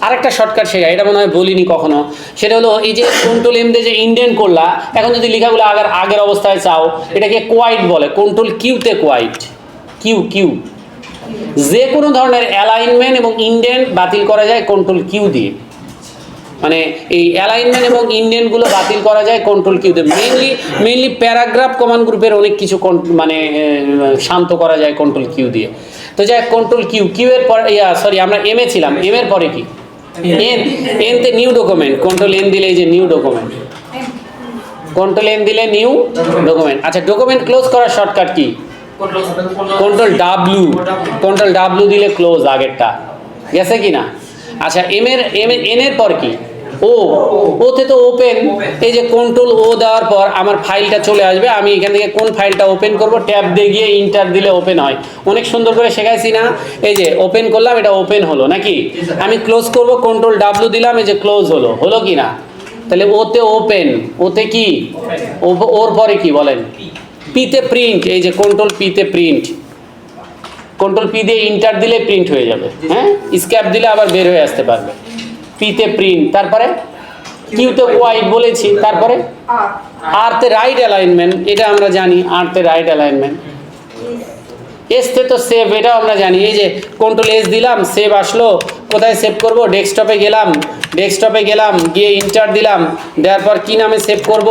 আরেকটা শর্টকাট শেখা, এটা মনে হয় বলিনি কখনো, সেটা হলো এই যে কন্ট্রোল এম দিয়ে যে ইনডেন্ট করলা, এখন যদি লেখাগুলো আগের অবস্থায় চাও, এটাকে কোয়াইট বলে, কন্ট্রোল কিউতে কোয়াইট, কিউ, যে কোনো ধরনের অ্যালাইনমেন্ট এবং ইনডেন্ট বাতিল করা যায় কন্ট্রোল কিউ দিয়ে, মানে এই অ্যালাইনমেন্ট এবং ইনডেন্টগুলো বাতিল করা যায় কন্ট্রোল কিউ দিয়ে। মেইনলি প্যারাগ্রাফ কমান্ড গ্রুপের অনেক কিছু মানে শান্ত করা যায় কন্ট্রোল কিউ দিয়ে। তো যাই কন্ট্রোল কিউ এর পর সরি আমরা এম এ ছিলাম, এম এর পরে কি, এন তে নিউ ডকুমেন্ট, কন্ট্রোল এন দিলে এই যে নিউ ডকুমেন্ট, কন্ট্রোল এন দিলে নিউ ডকুমেন্ট। আচ্ছা, ডকুমেন্ট ক্লোজ করার শর্টকাট কি, কন্ট্রোল ডাব্লিউ দিলে ক্লোজ, আগেরটা গেছে কি না? আচ্ছা, এন এর পর কি, ওতে তো ওপেন, এই যে কন্ট্রোল ও দেওয়ার পর আমার ফাইলটা চলে আসবে, আমি এখান থেকে কোন ফাইলটা ওপেন করব, ট্যাব দিয়ে গিয়ে ইন্টার দিলে ওপেন হয়। অনেক সুন্দর করে শেখাইছি না? এই যে ওপেন করলাম, এটা ওপেন হলো নাকি? আমি ক্লোজ করব, কন্ট্রোল ডাব্লিউ দিলাম, এই যে ক্লোজ হলো কি না? তাহলে ওতে ওপেন, ওতে কি, ওর পরে কি বলেন, পিতে প্রিন্ট, এই যে কন্ট্রোল পিতে প্রিন্ট, কন্ট্রোল পি দিয়ে ইন্টার দিলে প্রিন্ট হয়ে যাবে, হ্যাঁ, স্ক্যাপ দিলে আবার বের হয়ে আসতে পারবে। পিতে প্রিন্ট, তারপরে কিউতে কোয়াইট বলেছি, তারপরে আর তে রাইট অ্যালাইনমেন্ট, এটা আমরা জানি, আর তে রাইট অ্যালাইনমেন্ট। এসতে তো সেভ, এটাও আমরা জানি, এই যে কন্ট্রোল এস দিলাম, সেভ আসলো, কোথায় সেভ করব, ডেস্কটপে গেলাম, গিয়ে ইন্টার দিলাম, দেওয়ার পর কী নামে সেভ করব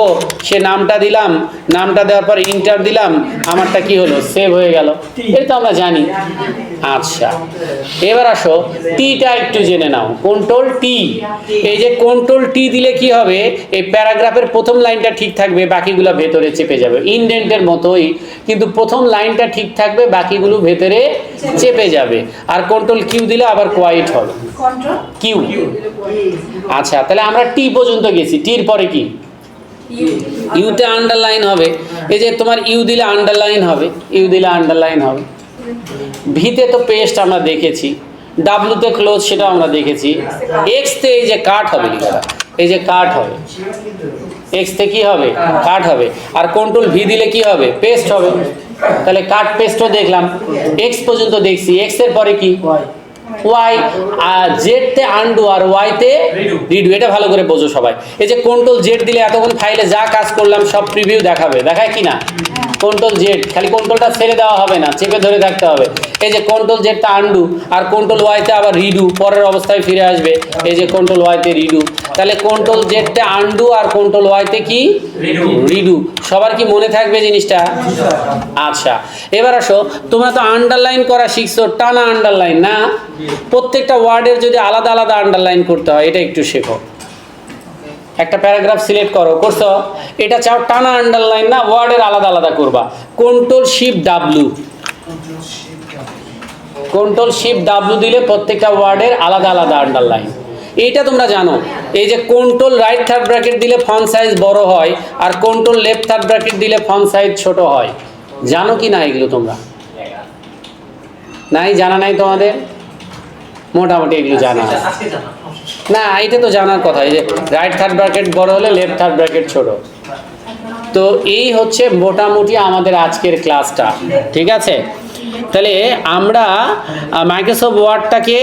সে নামটা দিলাম, নামটা দেওয়ার পর ইন্টার দিলাম, আমারটা কি হলো, সেভ হয়ে গেল, এটা তো আমরা জানি। আচ্ছা, এবার আসো টিটা একটু জেনে নাও, কন্ট্রোল টি, এই যে কন্ট্রোল টি দিলে কি হবে, এই প্যারাগ্রাফের প্রথম লাইনটা ঠিক থাকবে, বাকিগুলো ভেতরে চেপে যাবে, ইনডেন্টের মতোই, কিন্তু প্রথম লাইনটা ঠিক থাকবে, বাকিগুলো ভেতরে চেপে যাবে। আর কন্ট্রোল কিউ দিলে আবার কোয়াইট হবে, কিউ। আচ্ছা, তাহলে আমরা টি পর্যন্ত গেছি, টির পরে কি, ইউতে আন্ডারলাইন হবে, এই যে তোমার ইউ দিলে আন্ডারলাইন হবে, ভিতে তো পেস্ট আমরা দেখেছি, ডাব্লুতে ক্লোজ সেটাও আমরা দেখেছি, এক্সতে এই যে কাট হবে লেখাটা, এই যে কাট হবে, এক্স তে কি হবে, কাট হবে, আর কন্ট্রোল ভি দিলে কি হবে, পেস্ট হবে। তাহলে কাট পেস্টও দেখলাম, এক্স পর্যন্ত দেখছি, এক্স এর পরে কি, ওয়াই, আর জেড তে আন্ডু আর ওয়াই তে রিডু। এটা ভালো করে বোঝো সবাই। এই যে কন্ট্রোল জেড দিলে এতক্ষণ ফাইলে যা কাজ করলাম সব প্রিভিউ দেখাবে, দেখায় কি না, কন্ট্রোল জেড, খালি কন্ট্রোলটা ছেড়ে দেওয়া হবে না, চেপে ধরে থাকতে হবে। এই যে কন্ট্রোল জেডটা আন্ডু আর কন্ট্রোল ওয়াইতে আবার রিডু, পরের অবস্থায় ফিরে আসবে। এই যে কন্ট্রোল ওয়াইতে রিডু, তাহলে কন্ট্রোল জেডতে আন্ডু আর কন্ট্রোল ওয়াইতে কি, রিডু। সবার কি মনে থাকবে জিনিসটা? আচ্ছা, এবার আসো, তোমরা তো আন্ডারলাইন করা শিখছো, টানা আন্ডারলাইন না, প্রত্যেকটা ওয়ার্ডের যদি আলাদা আলাদা আন্ডারলাইন করতে হয় এটা একটু শেখো। একটা প্যারাগ্রাফ সিলেক্ট করছো, এটা চাও টানা আন্ডারলাইন না, ওয়ার্ডের আলাদা আলাদা করবা। Control shift W, control shift W দিলে প্রত্যেকটা ওয়ার্ডের আলাদা আলাদা আন্ডারলাইন। এইটা তোমরা জানো, এই যে কন্ট্রোল রাইট থার্ড ব্র্যাকেট দিলে ফন্ট সাইজ বড় হয় আর কন্ট্রোল লেফট থার্ড ব্র্যাকেট দিলে ফন্ট সাইজ ছোট হয়। জানো কি না এগুলো তোমরা? নাই, জানা নাই তোমাদের? মোটামুটি এগুলো জানা আছে। না, এটা তো জানার কথা, এই যে রাইট থার্ড ব্র্যাকেট বড় হলে লেফট থার্ড ব্র্যাকেট ছোট। তো এই হচ্ছে মোটামুটি আমাদের আজকের ক্লাসটা, ঠিক আছে? তাহলে আমরা মাইক্রোসফট ওয়ার্ডটাকে